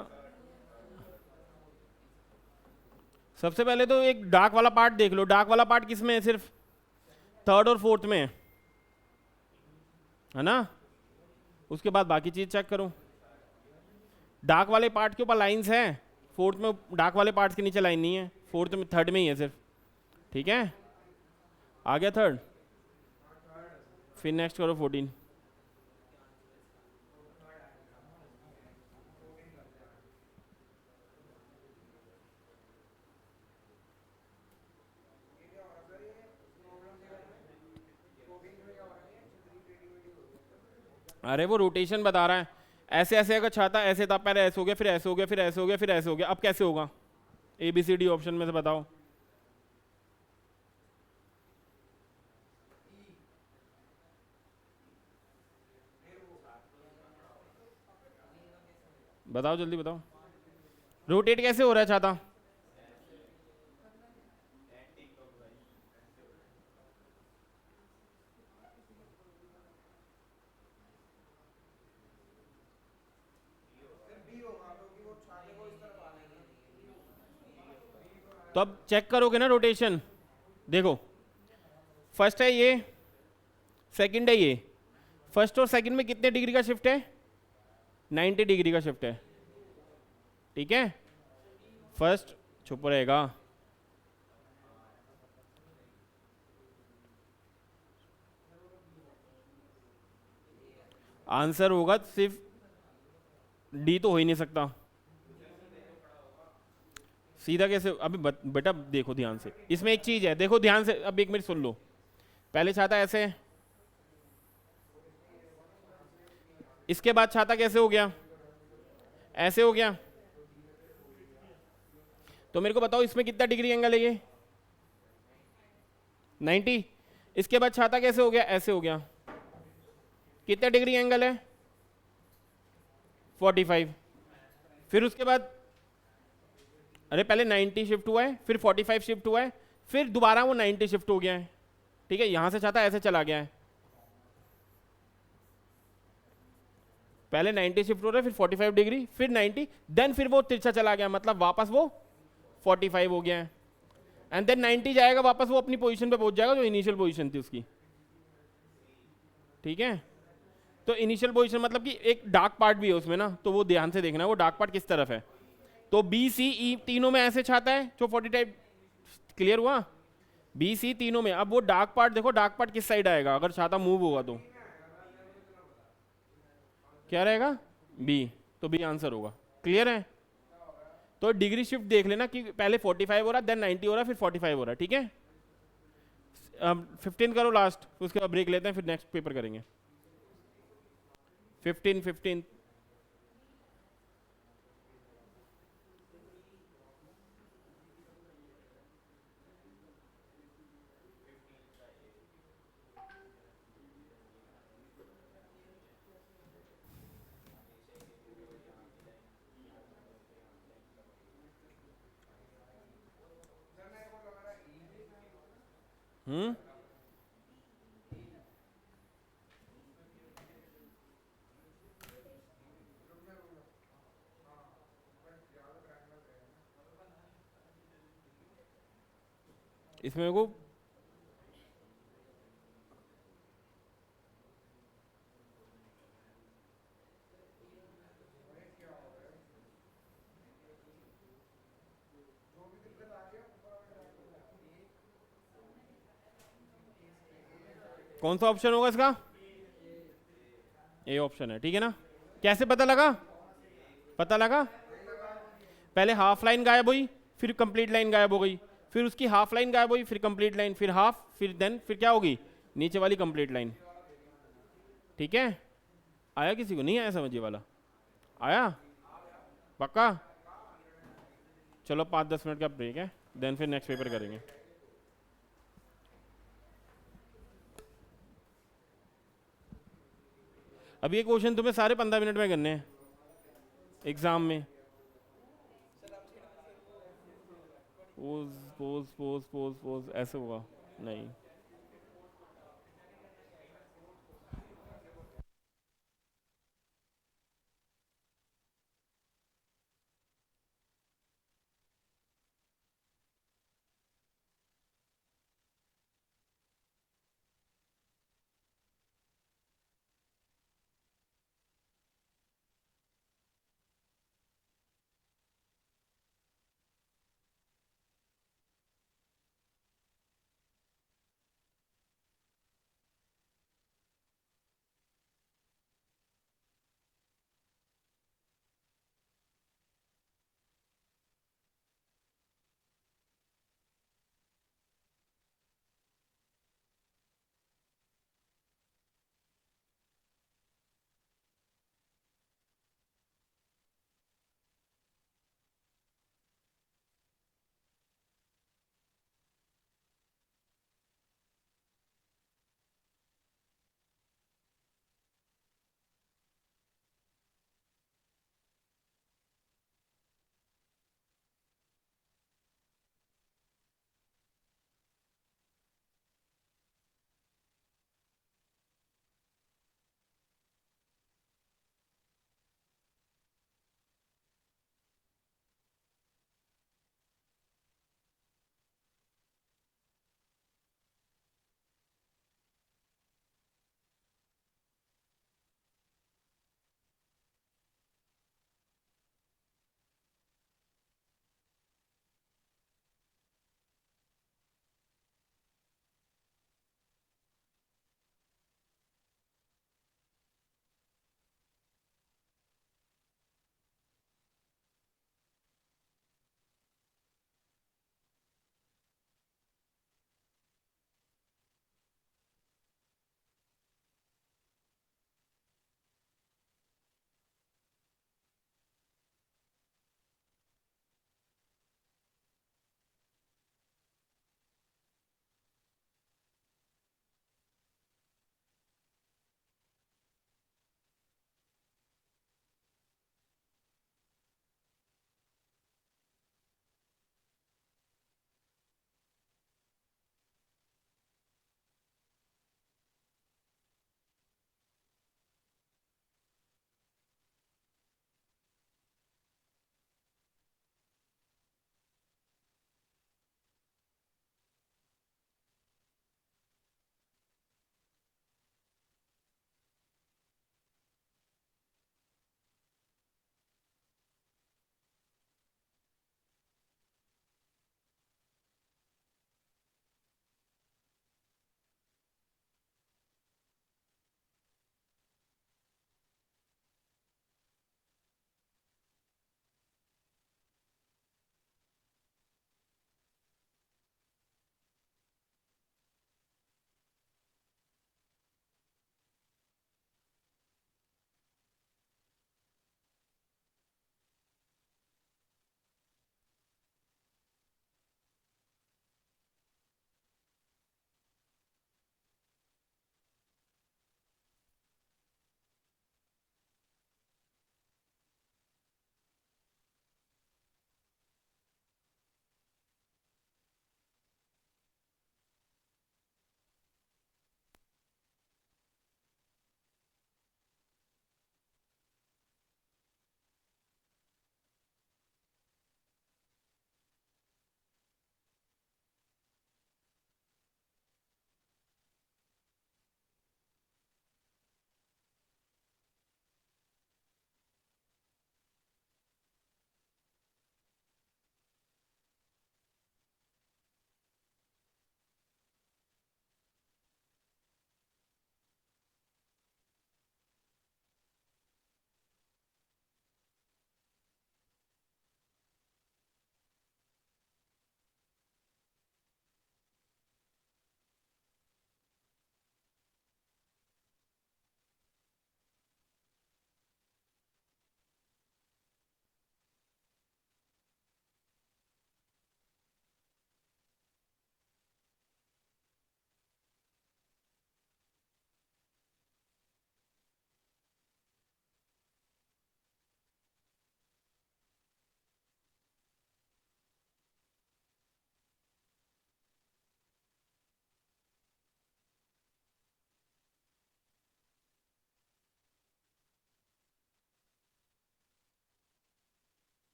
सबसे पहले तो एक डार्क वाला पार्ट देख लो, डार्क वाला पार्ट किस में है, सिर्फ थर्ड और फोर्थ में है ना। उसके बाद बाकी चीज चेक करो, डार्क वाले पार्ट के ऊपर लाइंस हैं, फोर्थ में डार्क वाले पार्ट के नीचे लाइन नहीं है, फोर्थ में थर्ड में ही है सिर्फ, ठीक है। आ गया थर्ड, फिर नेक्स्ट करो 14। अरे वो रोटेशन बता रहा है, ऐसे ऐसे अगर चाहता ऐसे था, पहले ऐसे हो गया, फिर ऐसे हो गया, फिर ऐसे हो गया, फिर ऐसे हो गया, अब कैसे होगा, ABCD ऑप्शन में से बताओ। बताओ जल्दी बताओ, रोटेट कैसे हो रहा है चाहता, तो अब चेक करोगे ना रोटेशन, देखो फर्स्ट है ये, सेकंड है ये, फर्स्ट और सेकंड में कितने डिग्री का शिफ्ट है, 90 डिग्री का शिफ्ट है, ठीक है। फर्स्ट छुप रहेगा, आंसर होगा सिर्फ डी, तो हो ही नहीं सकता, सीधा कैसे अभी बेटा देखो ध्यान से, इसमें एक चीज है, देखो ध्यान से, अब एक मिनट सुन लो, पहले छाता ऐसे, इसके बाद छाता कैसे हो गया, ऐसे हो गया, तो मेरे को बताओ इसमें कितना डिग्री एंगल है ये, 90। इसके बाद छाता कैसे हो गया, ऐसे हो गया, कितना डिग्री एंगल है, 45। फिर उसके बाद, अरे पहले 90 शिफ्ट हुआ है, फिर 45 शिफ्ट हुआ है, फिर दोबारा वो 90 शिफ्ट हो गया है, ठीक है। यहां से छाता ऐसे चला गया है, पहले 90 शिफ्ट हो रहा है, फिर 45 डिग्री, फिर 90, देन फिर वो तिरछा चला गया, मतलब वापस वो 45 हो गया है, एंड देन 90 जाएगा वापस, वो अपनी पोजीशन पे पहुंच जाएगा जो इनिशियल पोजीशन थी उसकी, ठीक है। तो इनिशियल पोजीशन मतलब कि एक डार्क पार्ट भी है उसमें ना, तो वो ध्यान से देखना वो डार्क पार्ट किस तरफ है। तो BCE तीनों में ऐसे छाता है जो 45, क्लियर हुआ, BC तीनों में। अब वो डार्क पार्ट देखो, डार्क पार्ट किस साइड आएगा अगर छाता मूव होगा तो, क्या रहेगा, B, तो B आंसर होगा, क्लियर है। तो डिग्री शिफ्ट देख लेना कि पहले 45 हो रहा है, देन 90 हो रहा है, फिर 45 हो रहा है, ठीक है। अब 15 करो लास्ट, उसके बाद ब्रेक लेते हैं, फिर नेक्स्ट पेपर करेंगे। 15। इसमें को कौन सा ऑप्शन होगा इसका? ए ऑप्शन है, ठीक है ना? कैसे पता लगा? पता लगा, पहले हाफ लाइन गायब हुई, फिर कंप्लीट लाइन गायब हो गई, फिर उसकी हाफ लाइन गायब हुई, फिर कंप्लीट लाइन, फिर हाफ, फिर क्या होगी? नीचे वाली कंप्लीट लाइन। ठीक है, आया किसी को? नहीं आया समझ ये वाला? आया पक्का? चलो 5-10 मिनट का ब्रेक है, देन फिर नेक्स्ट पेपर करेंगे। अब ये क्वेश्चन तुम्हें सारे 15 मिनट में करने हैं एग्जाम में। Pose pose pose pose pose ऐसे होगा? नहीं।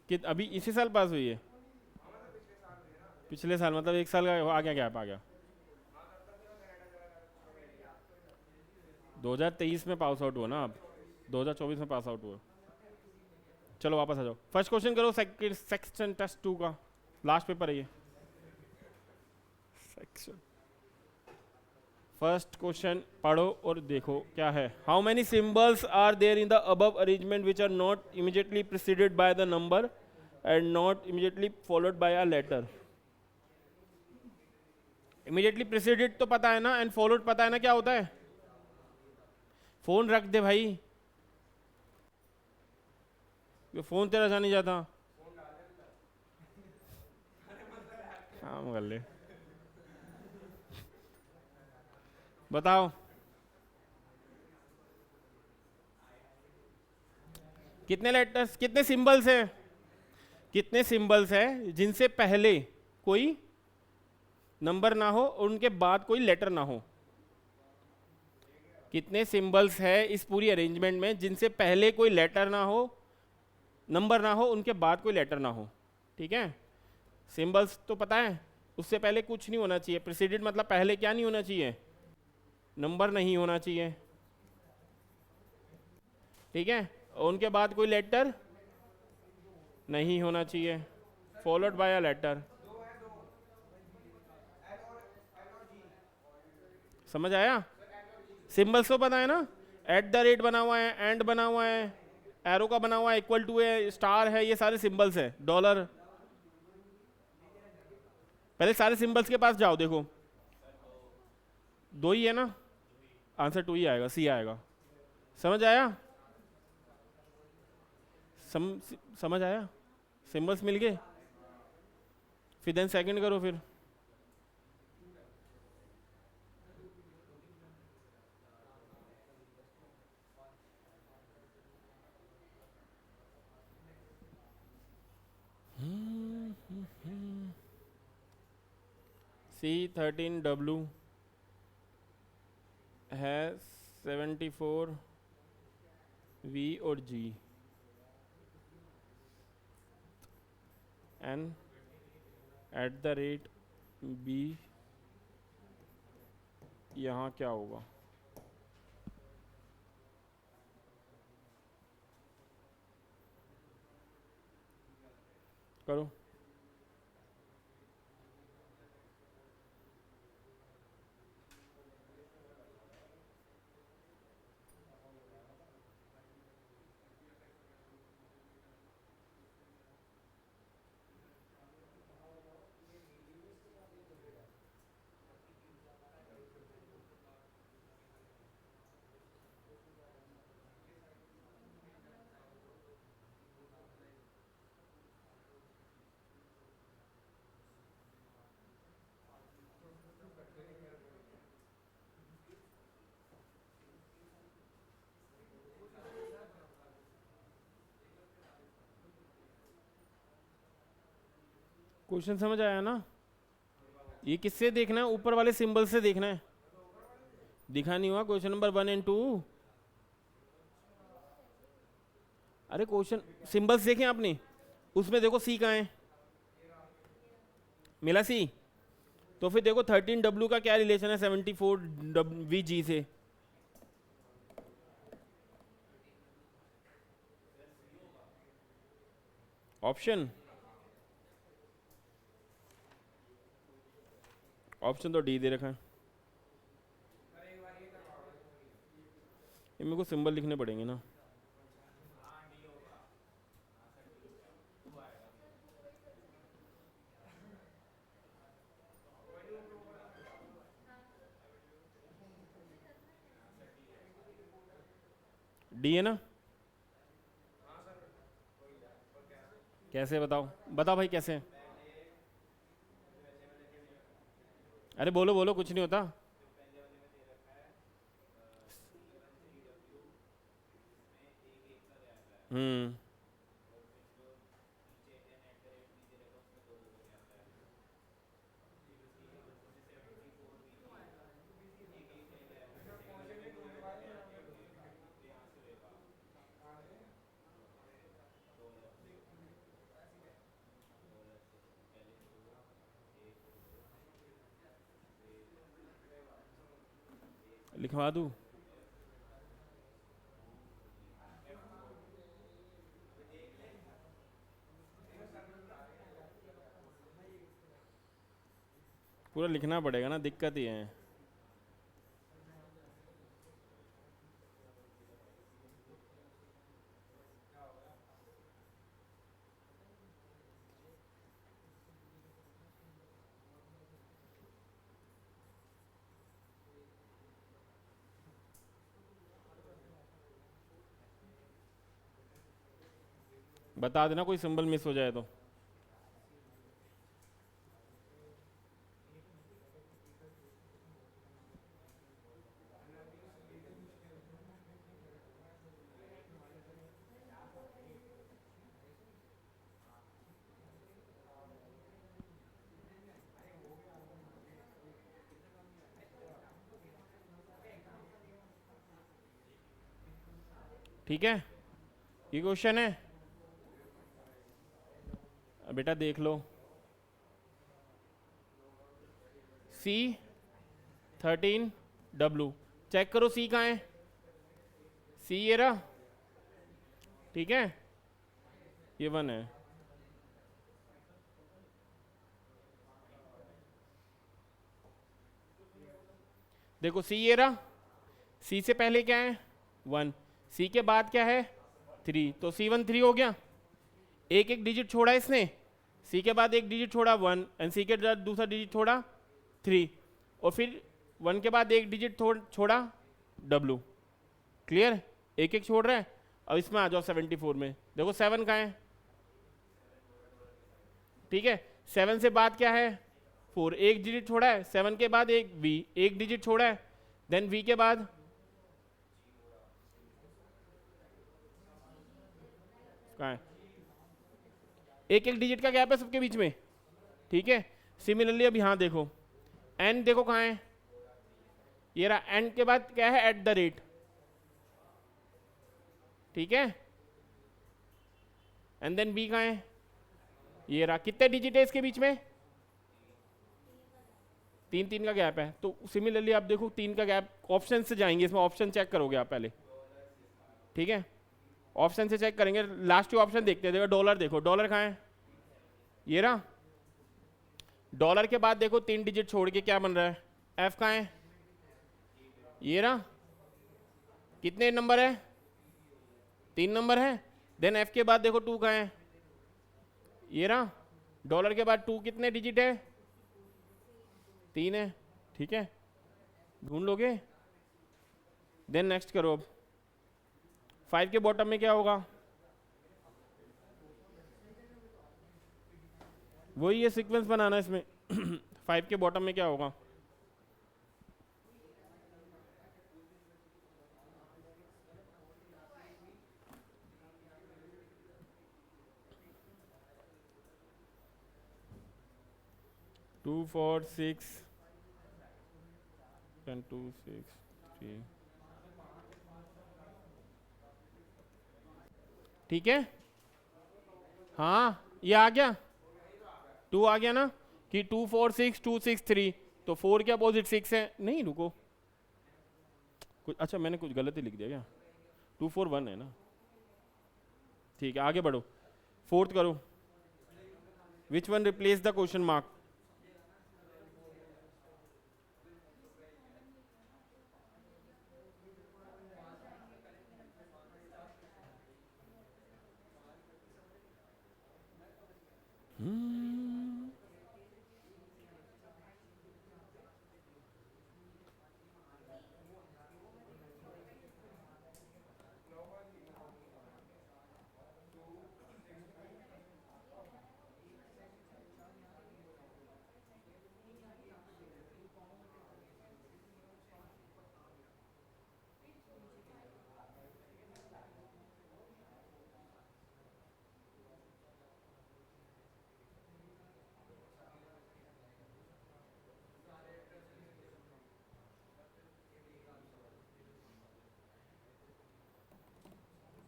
कि अभी इसी साल पास हुई है? पिछले साल मतलब 1 साल का आ गया, गैप आ गया। 2023 में पास आउट हुआ ना आप, 2024 में पास आउट हुआ। चलो वापस आ जाओ, फर्स्ट क्वेश्चन करो सेक्शन टेस्ट 2 का, लास्ट पेपर है ये। सेक्शन फर्स्ट क्वेश्चन पढ़ो और देखो क्या है। How many symbols are there in the above arrangement which are not immediately preceded by the number and not immediately followed by a letter? Immediately preceded तो पता है ना, एंड फॉलोड पता है ना क्या होता है। फोन रख दे भाई, ये फोन तेरा जा नहीं जाता, काम कर ले। बताओ कितने लेटर्स, कितने सिंबल्स हैं, कितने सिंबल्स हैं जिनसे पहले कोई नंबर ना हो और उनके बाद कोई लेटर ना हो? कितने सिंबल्स है इस पूरी अरेंजमेंट में जिनसे पहले कोई लेटर ना हो, नंबर ना हो, उनके बाद कोई लेटर ना हो? ठीक है, सिंबल्स तो पता है, उससे पहले कुछ नहीं होना चाहिए। प्रेसिडेंट मतलब पहले क्या नहीं होना चाहिए, नंबर नहीं होना चाहिए, ठीक है, और उनके बाद कोई लेटर नहीं होना चाहिए, फॉलोड बाय अ लेटर। समझ आया? सिंबल्स तो पता है ना, एट द रेट बना हुआ है, एंड बना हुआ है, एरो का बना हुआ है, इक्वल टू है, स्टार है, ये सारे सिंबल्स है, डॉलर। पहले सारे सिंबल्स के पास जाओ, देखो दो ही है ना, आंसर टू ही आएगा, सी आएगा। समझ आया? सम, समझ आया? सिंबल्स मिल गए, फिर देन सेकंड करो फिर। C13W है 74 V और G, N at the rate B, यहाँ क्या होगा? करो। क्वेश्चन समझ आया ना? ये किससे देखना है, ऊपर वाले सिंबल से देखना है, दिखा नहीं हुआ क्वेश्चन नंबर 1 एंड 2? अरे क्वेश्चन सिंबल्स देखें आपने, उसमें देखो सी कहाँ है, मिला सी। तो फिर देखो 13W का क्या रिलेशन है 74VG से? ऑप्शन, ऑप्शन तो डी दे रखा है, ये मेरे को सिंबल लिखने पड़ेंगे ना। डी है ना? कैसे बताओ, बताओ भाई कैसे? अरे बोलो बोलो, कुछ नहीं होता। हम्म, लिखवा दूँ? पूरा लिखना पड़ेगा ना, दिक्कत ये है। बता देना कोई सिंबल मिस हो जाए तो। ठीक है, ये क्वेश्चन है। अब बेटा देख लो, C13W, चेक करो C कहाँ है। C ये रहा, ठीक है, ये 1 है। देखो C ये रहा, C से पहले क्या है 1, C के बाद क्या है 3, तो C1 3 हो गया। एक एक डिजिट छोड़ा इसने, C के बाद एक डिजिट छोड़ा 1, एंड C के बाद दूसरा डिजिट छोड़ा 3, और फिर 1 के बाद एक डिजिट छोड़ा W। क्लियर, एक एक छोड़ रहा है। अब इसमें आ जाओ 74 में, देखो 7 कहाँ है, ठीक है। 7 से बाद क्या है 4, एक डिजिट छोड़ा है। 7 के बाद एक V, एक डिजिट छोड़ा है। देन V के बाद कहाँ है, एक एक डिजिट का गैप है सबके बीच में, ठीक है। सिमिलरली अब यहाँ देखो N, देखो कहाँ है, ये रहा। N के बाद क्या है @ ठीक है। एंड देन B कहाँ है, ये रहा। कितने डिजिट है इसके बीच में, 3 3 का गैप है। तो सिमिलरली आप देखो 3 का गैप, ऑप्शन से जाएंगे, इसमें ऑप्शन चेक करोगे आप पहले, ठीक है। ऑप्शन से चेक करेंगे, लास्ट टू ऑप्शन देखते हैं। देखो डॉलर, देखो डॉलर कहाँ है, ये रहा। डॉलर के बाद देखो 3 डिजिट छोड़ के क्या बन रहा है, F कहाँ है, ये रहा। कितने नंबर है, 3 नंबर है। देन F के बाद देखो 2 कहाँ है, ये रहा। डॉलर के बाद 2 कितने डिजिट है, 3 है, ठीक है। ढूंढ लोगे। देन नेक्स्ट करो। अब 5 के बॉटम में क्या होगा, वही ये सीक्वेंस बनाना है इसमें। 5 के बॉटम में क्या होगा, टू 4 6 10 2 6 3, ठीक है। हाँ ये आ गया, 2 आ गया ना, कि 2 4 6 2 6 3, तो 4 के अपोजिट 6 है। नहीं रुको, कुछ अच्छा मैंने कुछ गलत ही लिख दिया क्या, 2 4 1 है ना, ठीक है। आगे बढ़ो, फोर्थ करो। Which one replace the question mark,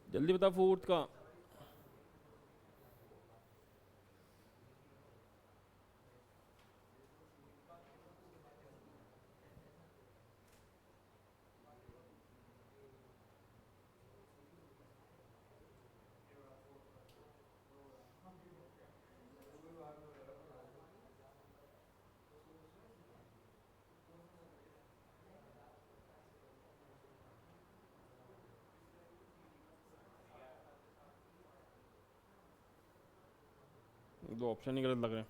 जल्दी बता फोर्थ का। दो ऑप्शन ही गलत लग रहे हैं।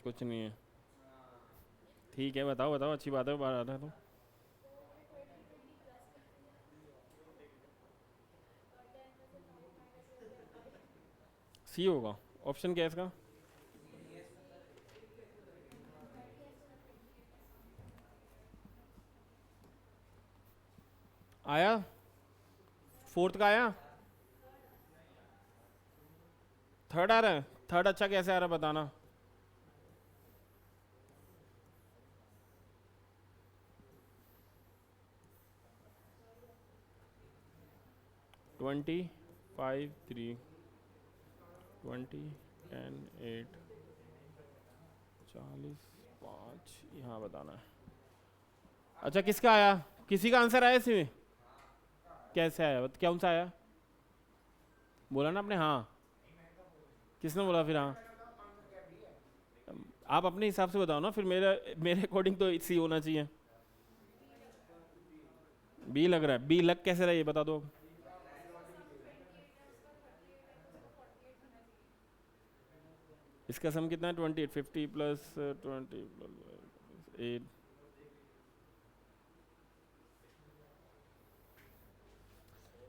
कुछ नहीं है। ठीक है, बताओ बताओ, अच्छी बात है, बाहर आ रहा है तो। सी होगा। ऑप्शन क्या है इसका? आया? फोर्थ का आया? थर्ड आ रहा है? थर्ड अच्छा कैसे आ रहा है बताना। ट्वेंटी, 5, 3, 20, 10, 8, 40, 5, यहाँ बताना है। अच्छा किसका आया? किसी का आंसर आया इसमें? कैसे आया, कौन सा आया? बोला ना आपने हाँ। किसने बोला फिर हाँ? आप अपने हिसाब से बताओ ना फिर, मेरे मेरे अकॉर्डिंग तो सी होना चाहिए। बी लग रहा है। बी लग कैसे रहा है ये बता दो। इसका सम कितना है? 28, 50 प्लस 20 प्लस 8।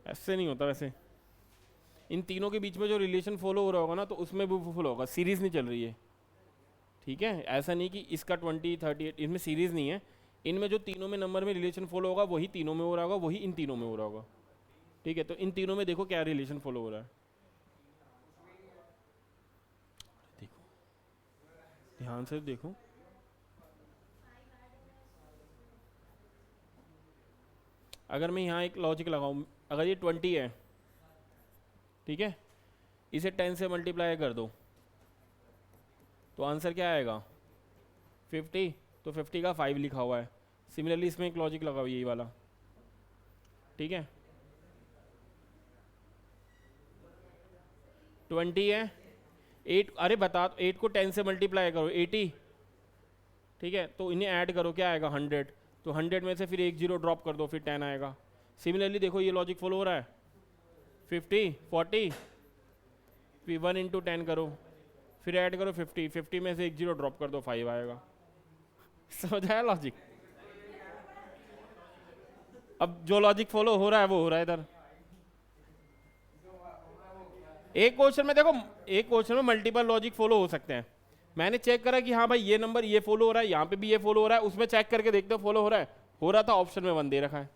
ऐसे नहीं होता वैसे। इन तीनों के बीच में जो रिलेशन फॉलो हो रहा होगा ना, तो उसमें भी फॉलो होगा, सीरीज नहीं चल रही है। ठीक है, ऐसा नहीं कि इसका 20, 38, इसमें सीरीज नहीं है। इनमें जो तीनों में नंबर में रिलेशन फॉलो होगा वही तीनों में हो रहा होगा, वही इन तीनों में हो रहा होगा। ठीक है, तो इन तीनों में देखो क्या रिलेशन फॉलो हो रहा है। देखो, ध्यान से देखो। अगर मैं यहाँ एक लॉजिक लगाऊँ, अगर ये 20 है, ठीक है, इसे 10 से मल्टीप्लाई कर दो तो आंसर क्या आएगा? 50। तो 50 का 5 लिखा हुआ है। सिमिलरली इसमें एक लॉजिक लगाओ यही वाला। ठीक है, 20 है, 8, अरे बता, 8 को 10 से मल्टीप्लाई करो 80। ठीक है, तो इन्हें ऐड करो, क्या आएगा? 100। तो 100 में से फिर एक जीरो ड्रॉप कर दो, फिर 10 आएगा। सिमिलरली देखो ये लॉजिक फॉलो हो रहा है। 50, 40, फिर 1 इंटू 10 करो, फिर ऐड करो 50, 50 में से एक जीरो ड्रॉप कर दो, 5 आएगा। समझ आया लॉजिक? अब जो लॉजिक फॉलो हो रहा है वो हो रहा है इधर। एक क्वेश्चन में देखो, एक क्वेश्चन में मल्टीपल लॉजिक फॉलो हो सकते हैं। मैंने चेक करा कि हाँ भाई ये नंबर ये फॉलो हो रहा है, यहाँ पे भी ये फॉलो हो रहा है, उसमें चेक करके देखते हो फॉलो हो रहा है। हो रहा था, ऑप्शन में 1 दे रखा है।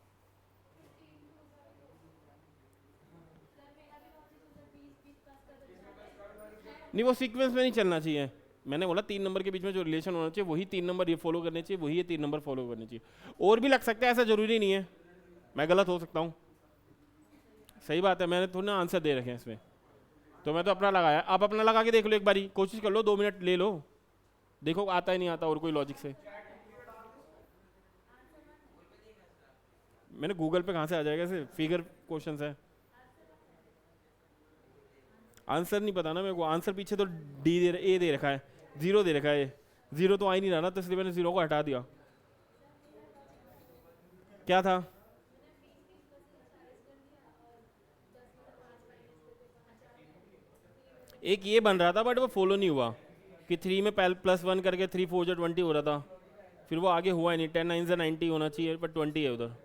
नहीं, वो सीक्वेंस में नहीं चलना चाहिए। मैंने बोला 3 नंबर के बीच में जो रिलेशन होना चाहिए वही 3 नंबर ये फॉलो करने चाहिए, वही ये 3 नंबर फॉलो करने चाहिए। और भी लग सकता है, ऐसा जरूरी नहीं है। मैं गलत हो सकता हूँ। सही बात है, मैंने थोड़ा ना आंसर दे रखे हैं इसमें, तो मैं तो अपना लगाया। आप अपना लगा के देख लो, एक बारी कोशिश कर लो, 2 मिनट ले लो, देखो आता है नहीं आता और कोई लॉजिक से। मैंने गूगल पे कहाँ से आ जाएगा, ऐसे फिगर क्वेश्चन है। आंसर नहीं पता ना मेरे को, आंसर पीछे तो डी दे ए दे रखा है, जीरो दे रखा है। जीरो तो आ ही नहीं रहा ना, तो इसलिए मैंने जीरो को हटा दिया। क्या था? एक ये बन रहा था बट वो फॉलो नहीं हुआ, कि 3 में +1 करके 3 4 जो 20 हो रहा था, फिर वो आगे हुआ ही नहीं। 10 9 से 90 होना चाहिए, बट 20 है उधर।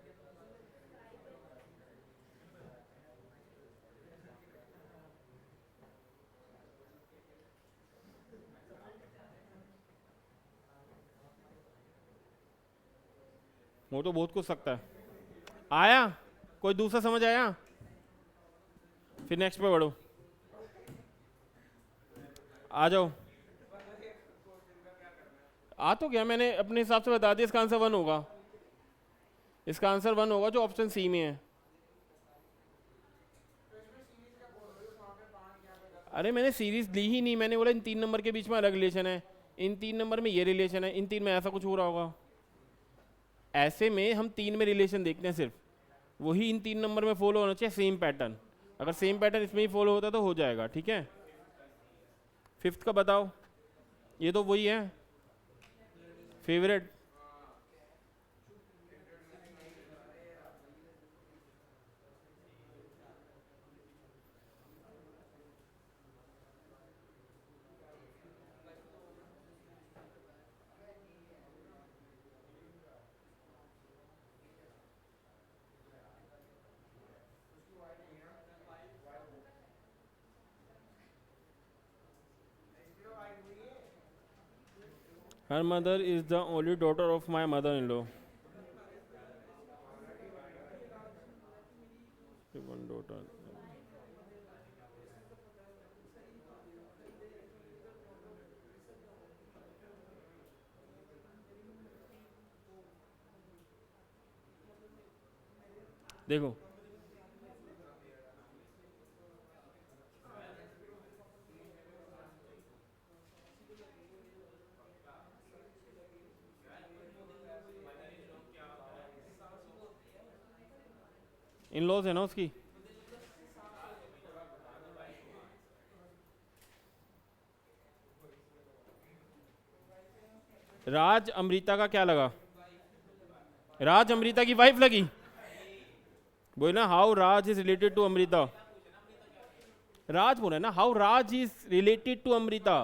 वो तो बहुत कुछ सकता है। आया? कोई दूसरा समझ आया? फिर नेक्स्ट पे बढ़ो, आ जाओ। आ तो गया, मैंने अपने हिसाब से बता दिया, इसका आंसर 1 होगा। इसका आंसर 1 होगा जो ऑप्शन सी में है। अरे मैंने सीरीज ली ही नहीं, मैंने बोला इन 3 नंबर के बीच में अलग रिलेशन है, इन 3 नंबर में ये रिलेशन है, इन 3 में ऐसा कुछ हो रहा होगा। ऐसे में हम 3 में रिलेशन देखते हैं सिर्फ, वही इन 3 नंबर में फॉलो होना चाहिए सेम पैटर्न। अगर सेम पैटर्न इसमें ही फॉलो होता तो हो जाएगा। ठीक है, 5th का बताओ। ये तो वही है favourite. Her mother is the only daughter of my mother in law. One daughter. देखो इन लॉज है ना उसकी। राज अमृता का क्या लगा? राज अमृता की वाइफ लगी। बोले ना how Raj is related to Amrita. Raj बोला ना how Raj is related to Amrita.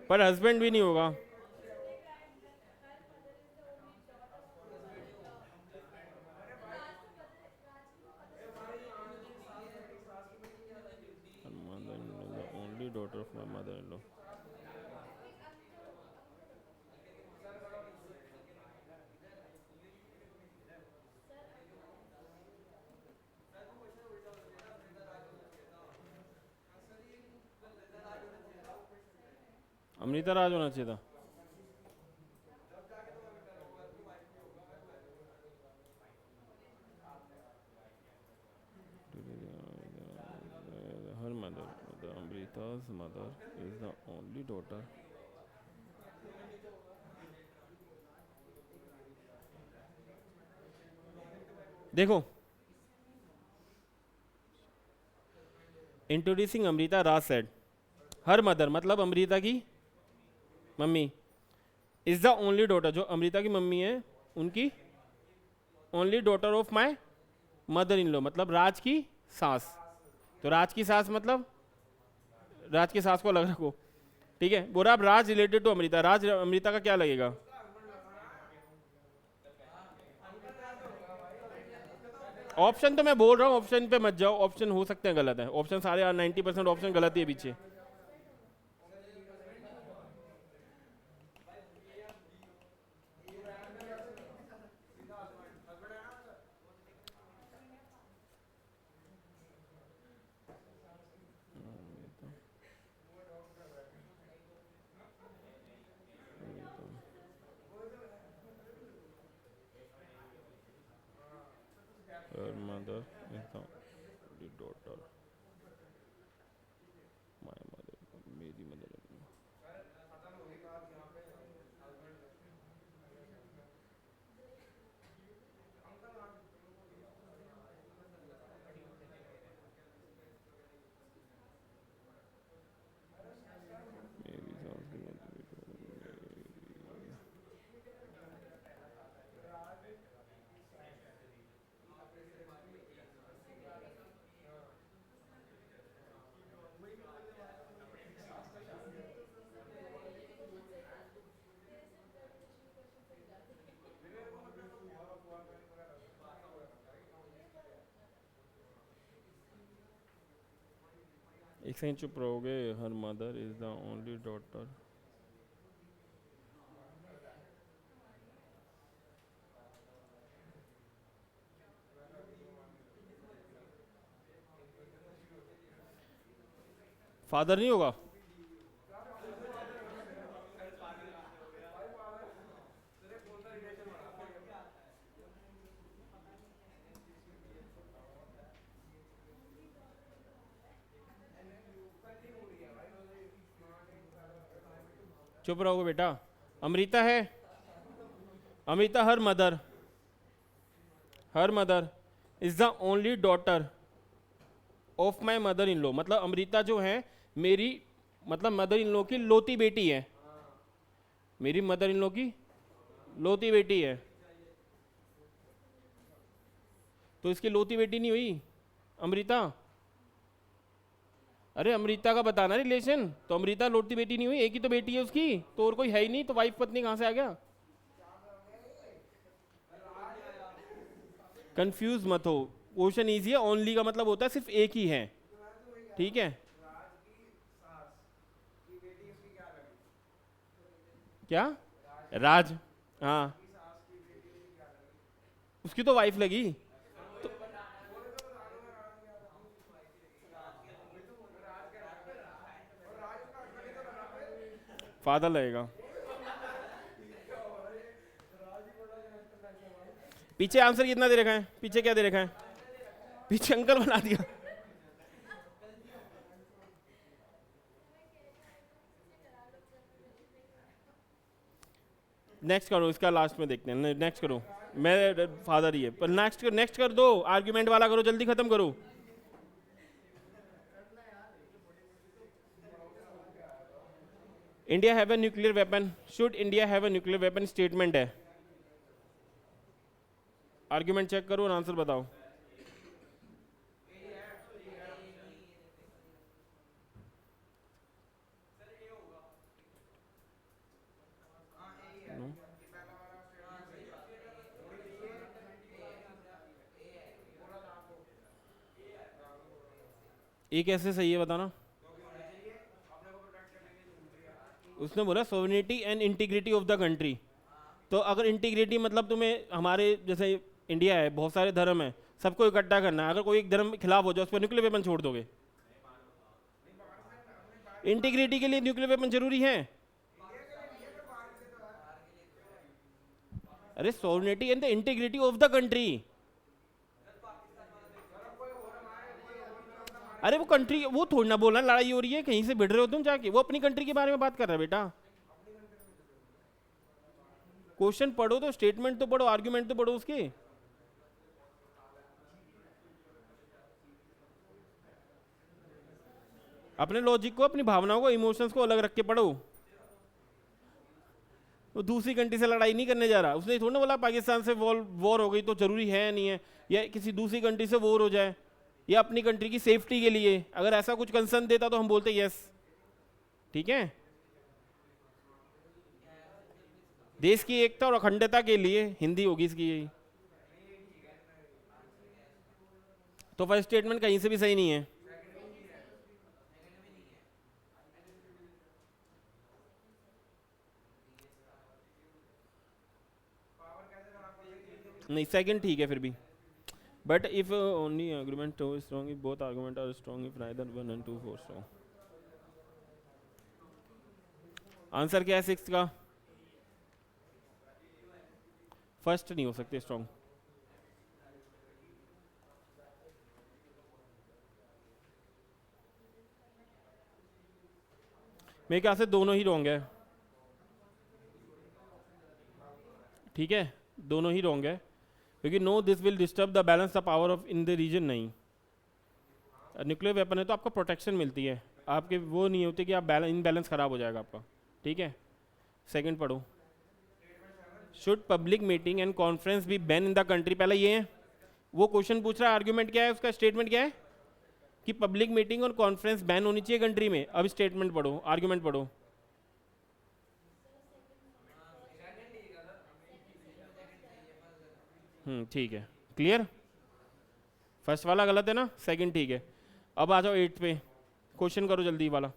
पर हस्बैंड भी नहीं होगा। Only daughter of my mother in law. Amrita Raj होना चाहिए था। हर मदर, अमृता's mother is the only daughter. देखो introducing Amrita, Raj said her mother मतलब अमृता की mummy is the only daughter, जो अमृता की मम्मी है उनकी only daughter of my mother in law मतलब राज की सास। तो राज की सास मतलब राज की सास को अलग रखो। ठीक है, बोला अब राज रिलेटेड टू अमृता, राज अमृता का क्या लगेगा? ऑप्शन तो मैं बोल रहा हूँ, ऑप्शन पे मत जाओ, ऑप्शन हो सकते हैं गलत है, ऑप्शन सारे 90% ऑप्शन गलत ही है पीछे। Her mother is the only daughter. My mother, मेरी मदर। मेरी सास की एक सेकंड चुप रहोगे। Her mother is the only daughter. Father नहीं होगा। चुप रहोगे बेटा। अमृता है, Amrita her mother is the only daughter of my mother in law. मतलब अमृता जो है मेरी, मतलब मदर इन लॉ की लोती बेटी है, मेरी मदर इन लॉ की लोती बेटी है। तो इसकी लोती बेटी नहीं हुई अमृता? अरे अमृता का बताना रिलेशन, तो अमृता लोती बेटी नहीं हुई, एक ही तो बेटी है उसकी, तो और कोई है ही नहीं, तो वाइफ पत्नी कहाँ से आ गया? कंफ्यूज मत हो, क्वेश्चन इजी है। ओनली का मतलब होता है सिर्फ एक ही है, ठीक है? क्या? राज, हाँ, उसकी तो वाइफ लगी। तो फादर लगेगा। पीछे आंसर कितना दे रखा है? पीछे क्या दे रखा है? पीछे अंकल बना दिया। नेक्स्ट करो, इसका लास्ट में देखते हैं। नेक्स्ट करो, मैं फादर ही है पर नेक्स्ट कर दो, आर्ग्यूमेंट वाला करो, जल्दी खत्म करो। India have a nuclear weapon, should India have a nuclear weapon statement है। आर्ग्यूमेंट चेक करो और आंसर बताओ। ये कैसे सही है बताना? उसने बोला sovereignty and integrity of the country. तो अगर इंटीग्रिटी मतलब तुम्हें हमारे जैसे इंडिया है, बहुत सारे धर्म है, सबको इकट्ठा करना है, अगर कोई एक धर्म के खिलाफ हो जाए उस पर न्यूक्लियर वेपन छोड़ दोगे? इंटीग्रिटी के लिए न्यूक्लियर वेपन जरूरी है? अरे sovereignty and the integrity of the country. अरे वो कंट्री, वो थोड़ी ना बोलना लड़ाई हो रही है, कहीं से भिड़ रहे हो तुम जाके, वो अपनी कंट्री के बारे में बात कर रहा है बेटा। क्वेश्चन पढ़ो तो, स्टेटमेंट तो पढ़ो, आर्ग्यूमेंट तो पढ़ो उसके। अपने लॉजिक को, अपनी भावनाओं को, इमोशंस को अलग रख के पढ़ो। वो दूसरी कंट्री से लड़ाई नहीं करने जा रहा, उसने थोड़ा ना बोला पाकिस्तान से वॉर हो गई तो जरूरी है नहीं है, या किसी दूसरी कंट्री से वॉर हो जाए, या अपनी कंट्री की सेफ्टी के लिए अगर ऐसा कुछ कंसर्न देता तो हम बोलते यस, ठीक है? देश की एकता और अखंडता के लिए हिंदी होगी इसकी यही। तो फर्स्ट स्टेटमेंट कहीं से भी सही नहीं है। नहीं, सेकंड ठीक है फिर भी। But if only argument two strong, if both argument are strong, if neither one and two four strong. Answer क्या है सिक्स का? फर्स्ट नहीं हो सकते स्ट्रॉन्ग। मेरे ख्याल से दोनों ही रॉन्ग है, ठीक है? दोनों ही रॉन्ग है, क्योंकि no this will disturb the balance the power of in the region. नहीं, न्यूक्लियर वेपन है तो आपको प्रोटेक्शन मिलती है, आपके वो नहीं होती कि आप इनबैलेंस खराब हो जाएगा आपका, ठीक है? सेकंड पढ़ो। Should public meeting and conference B ban in the country, पहले ये है, वो क्वेश्चन पूछ रहा है, आर्ग्यूमेंट क्या है उसका, स्टेटमेंट क्या है कि पब्लिक मीटिंग और कॉन्फ्रेंस बैन होनी चाहिए कंट्री में। अब स्टेटमेंट पढ़ो, आर्ग्यूमेंट पढ़ो। ठीक है, क्लियर? फर्स्ट वाला गलत है ना, सेकंड ठीक है। अब आ जाओ एट्थ पे, क्वेश्चन करो जल्दी वाला।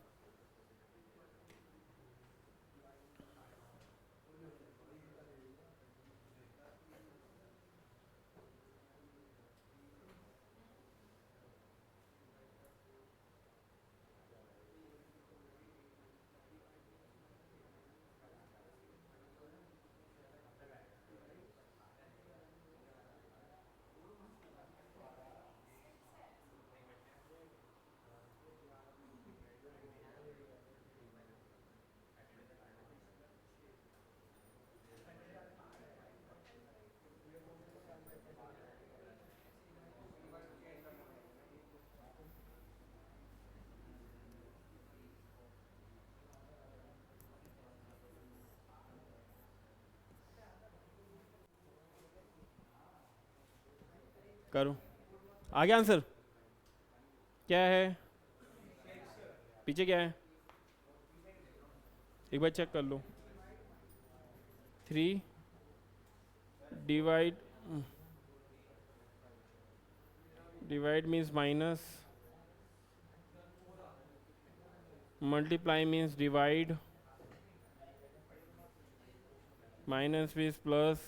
करो, आ गया आंसर? क्या है पीछे, क्या है एक बार चेक कर लो। 3 divide, divide means minus, multiply means divide, minus means plus,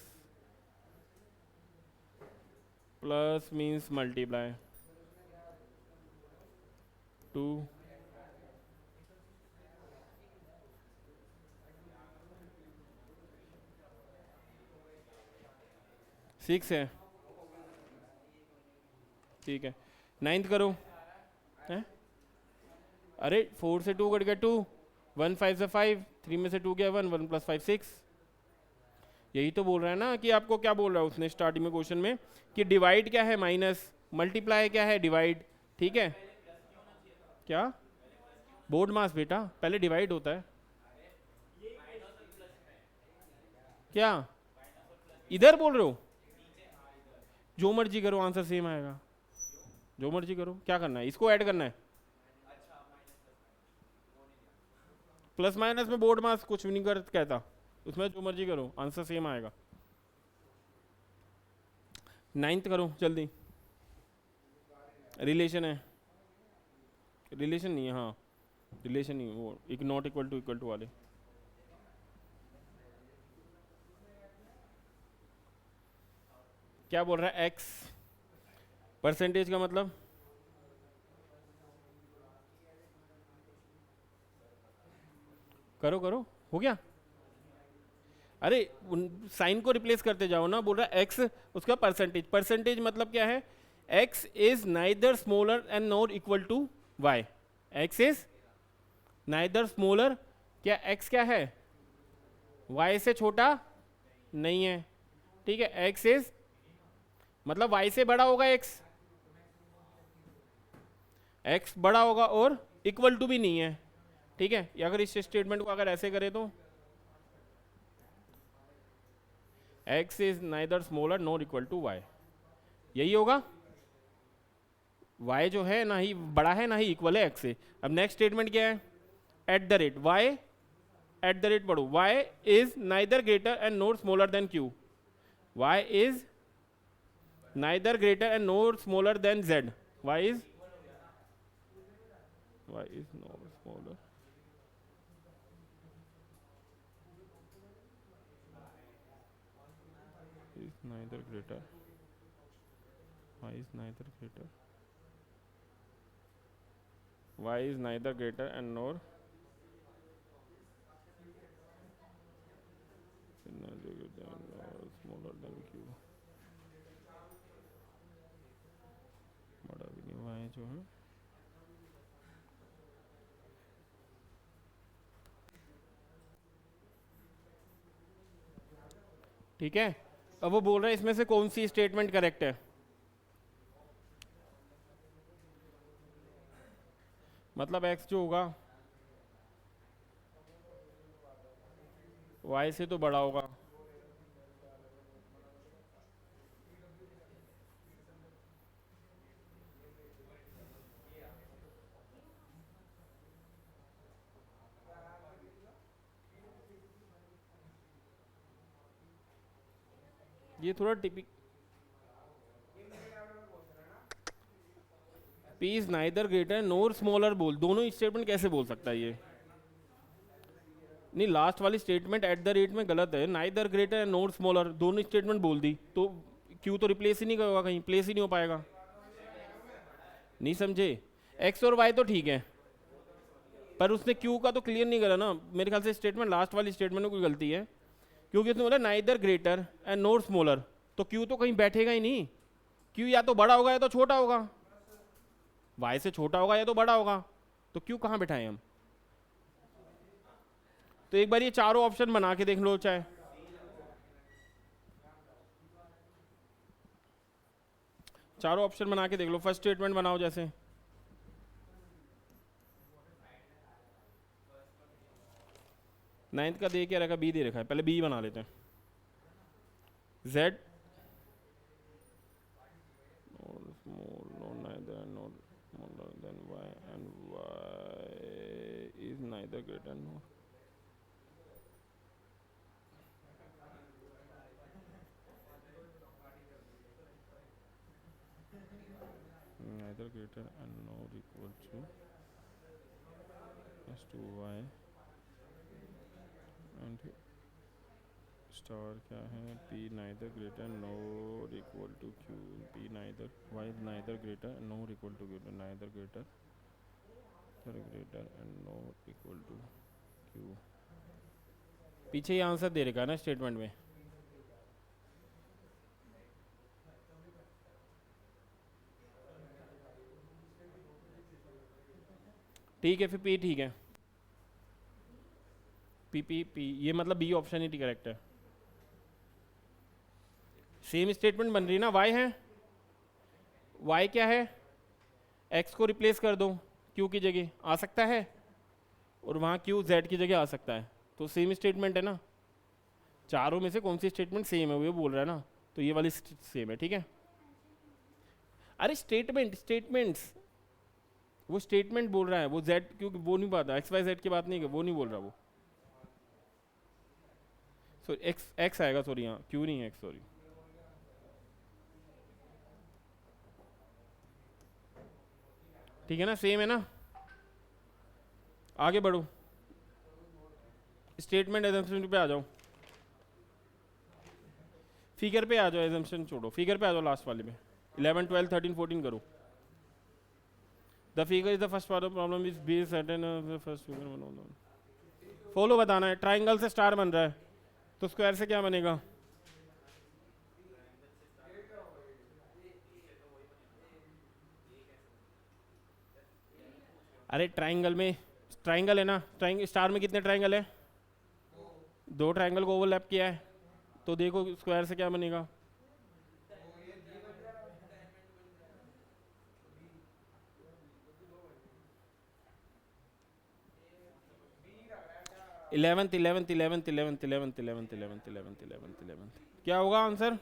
plus means multiply. 2 6 है, ठीक है। 9th करो है? अरे 4 से 2 कट गया 2, 1 5 से 5, 3 में से 2 गया 1, 1 + 5 6। यही तो बोल रहा है ना कि आपको क्या बोल रहा है उसने स्टार्टिंग में क्वेश्चन में कि डिवाइड क्या है माइनस, मल्टीप्लाई क्या है डिवाइड, ठीक है। क्या बोर्ड मास बेटा, पहले डिवाइड होता है। क्या इधर बोल रहे हो? जो मर्जी करो आंसर सेम आएगा, जो मर्जी करो। क्या करना है, इसको ऐड करना है। प्लस माइनस में बोर्ड मास कुछ भी नहीं कर कहता, उसमें जो मर्जी करो आंसर सेम आएगा। 9th करो जल्दी। रिलेशन है, रिलेशन नहीं है, हाँ रिलेशन नहीं, वो एक नॉट इक्वल टू वाले। क्या बोल रहा है एक्स, परसेंटेज का मतलब करो करो, हो गया। अरे साइन को रिप्लेस करते जाओ ना, बोल रहा है एक्स उसका परसेंटेज, परसेंटेज मतलब क्या है, X is neither smaller and not equal to Y. X is neither smaller, क्या एक्स क्या है वाई से छोटा नहीं है, ठीक है। एक्स इज मतलब वाई से बड़ा होगा एक्स, एक्स बड़ा होगा और इक्वल टू भी नहीं है, ठीक है। अगर इस स्टेटमेंट को अगर ऐसे करें तो x is neither smaller not equal to Y, यही होगा। y जो है ना ही बड़ा है ना ही इक्वल है x से। अब नेक्स्ट स्टेटमेंट क्या है, eight the rate y, eight the rate पढ़ो, y is neither greater and not smaller than q, y is neither greater and not smaller than z, y is not smaller, is neither greater, y is neither greater, y is neither greater and nor smaller than q। बड़ा भी नहीं y जो है, ठीक है। अब वो बोल रहा है इसमें से कौन सी स्टेटमेंट करेक्ट है, मतलब x जो होगा y से तो बड़ा होगा। ये थोड़ा टिपिक, p is neither greater NOR smaller बोल, दोनों स्टेटमेंट कैसे बोल सकता है ये? नहीं, लास्ट वाली स्टेटमेंट एट द रेट में गलत है, neither greater and note smaller दोनों स्टेटमेंट बोल दी तो क्यू तो रिप्लेस ही नहीं होगा, कहीं प्लेस ही नहीं हो पाएगा। नहीं समझे, एक्स और वाई तो ठीक है, पर उसने क्यू का तो क्लियर नहीं करा ना, मेरे ख्याल से स्टेटमेंट लास्ट वाली स्टेटमेंट में कोई गलती है, क्योंकि उसने बोला neither greater and note smaller, तो क्यू तो कहीं बैठेगा ही नहीं, क्यू या तो बड़ा होगा या तो छोटा होगा, वाई से छोटा होगा या तो बड़ा होगा, तो क्यू कहाँ बैठाएं हम? तो एक बार ये चारों ऑप्शन बना के देख लो, चाहे चारों ऑप्शन बना के देख लो। फर्स्ट स्टेटमेंट बनाओ, जैसे 9th का दे क्या रखा, बी दे रखा है, पहले बी बना लेते हैं। z neither greater nor neither greater and nor equal to as to y and star क्या है p neither greater nor equal to q p neither y neither greater nor equal to q neither greater and nor equal to q। पीछे ये आंसर दे रखा है ना स्टेटमेंट में। ठीक है फिर पी ठीक है, पी पी पी ये मतलब बी ऑप्शन ही करेक्ट है। सेम स्टेटमेंट बन रही है ना, वाई है, वाई क्या है, एक्स को रिप्लेस कर दो क्यू की जगह आ सकता है, और वहाँ क्यू जेड की जगह आ सकता है, तो सेम स्टेटमेंट है ना। चारों में से कौन सी स्टेटमेंट सेम है वो बोल रहा है ना, तो ये वाली सेम है। ठीक है, अरे स्टेटमेंट्स वो स्टेटमेंट बोल रहा है, वो जेड क्योंकि वो नहीं बात, एक्स वाई जेड की बात नहीं है, वो नहीं बोल रहा वो। सो एक्स आएगा, सॉरी यहाँ क्यू नहीं है, एक्स सॉरी। ठीक है ना, सेम है ना। आगे बढ़ो, स्टेटमेंट एजम्पशन पे आ जाओ, फिगर पे आ जाओ, एजम्पशन छोड़ो, फिगर पे आ जाओ लास्ट वाले में। 11 12 13 14 करो। The figure is the first part of problem is be certain first figure. Follow बताना है, ट्राइंगल से स्टार बन रहा है तो स्क्वायर से क्या बनेगा? अरे ट्राइंगल में, ट्राइंगल है ना, ट्राइंगल स्टार में कितने ट्राइंगल है? दो ट्राइंगल को ओवरलैप किया है, तो देखो स्क्वायर से क्या बनेगा? Eleventh eleventh eleventh eleventh eleventh eleventh eleventh eleventh eleventh eleventh क्या होगा आंसर?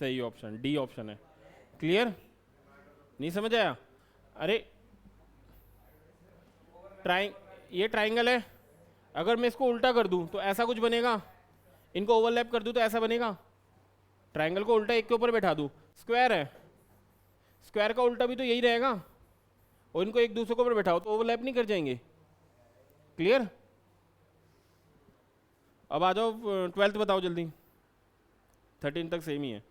सही ऑप्शन डी ऑप्शन है। क्लियर? नहीं समझ आया? अरे ये ट्राइंगल है, अगर मैं इसको उल्टा कर दूं तो ऐसा कुछ बनेगा, इनको ओवरलैप कर दूं तो ऐसा बनेगा। ट्राइंगल को उल्टा एक के ऊपर बैठा दूं, स्क्वायर है, स्क्वायर का उल्टा भी तो यही रहेगा, और इनको एक दूसरे के ऊपर बैठाओ तो ओवरलैप नहीं कर जाएंगे। क्लियर? अब आ जाओ 12th बताओ जल्दी, 13 तक सेम ही है।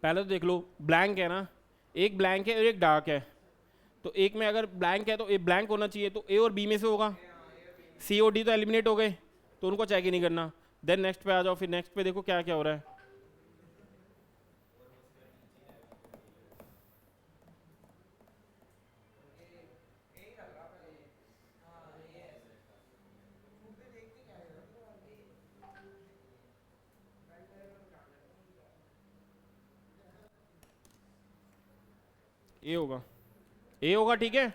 पहले तो देख लो, ब्लैंक है ना, एक ब्लैंक है और एक डार्क है, तो एक में अगर ब्लैंक है तो ए ब्लैंक होना चाहिए, तो ए और बी में से होगा। सी और डी तो एलिमिनेट हो गए, तो उनको चेक ही नहीं करना। देन नेक्स्ट पे आ जाओ, फिर नेक्स्ट पे देखो क्या क्या हो रहा है। ए होगा, ए होगा, ठीक है।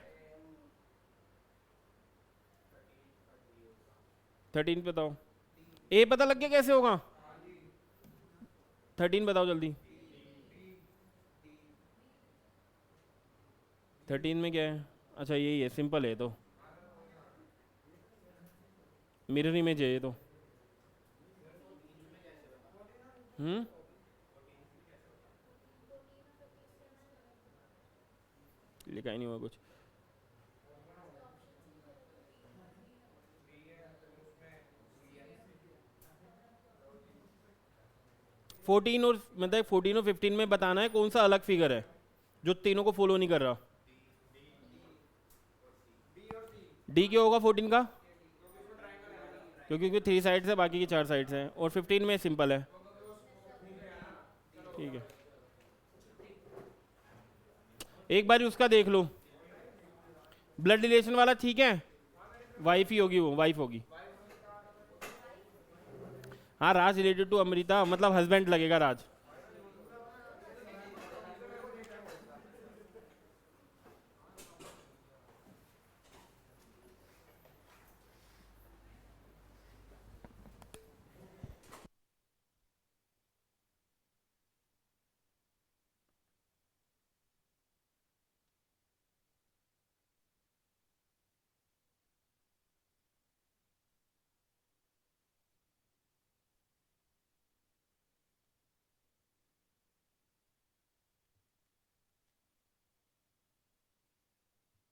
13 बताओ, ए पता लग गया कैसे होगा? 13 बताओ जल्दी। 13 में क्या है? अच्छा यही है, सिंपल है, तो मिरर इमेज है ये तो। लिखा ही नहीं हुआ कुछ। फोर्टीन और मतलब 14 और 15 में बताना है कौन सा अलग फिगर है जो तीनों को फॉलो नहीं कर रहा। डी क्या होगा 14 का? क्योंकि 3 साइड्स है, बाकी की 4 साइड्स हैं, और 15 में सिंपल है। ठीक है, एक बार उसका देख लो, ब्लड रिलेशन वाला, ठीक है, वाइफ ही होगी, वो वाइफ होगी। हाँ राज रिलेटेड टू अमृता, मतलब हस्बैंड लगेगा राज।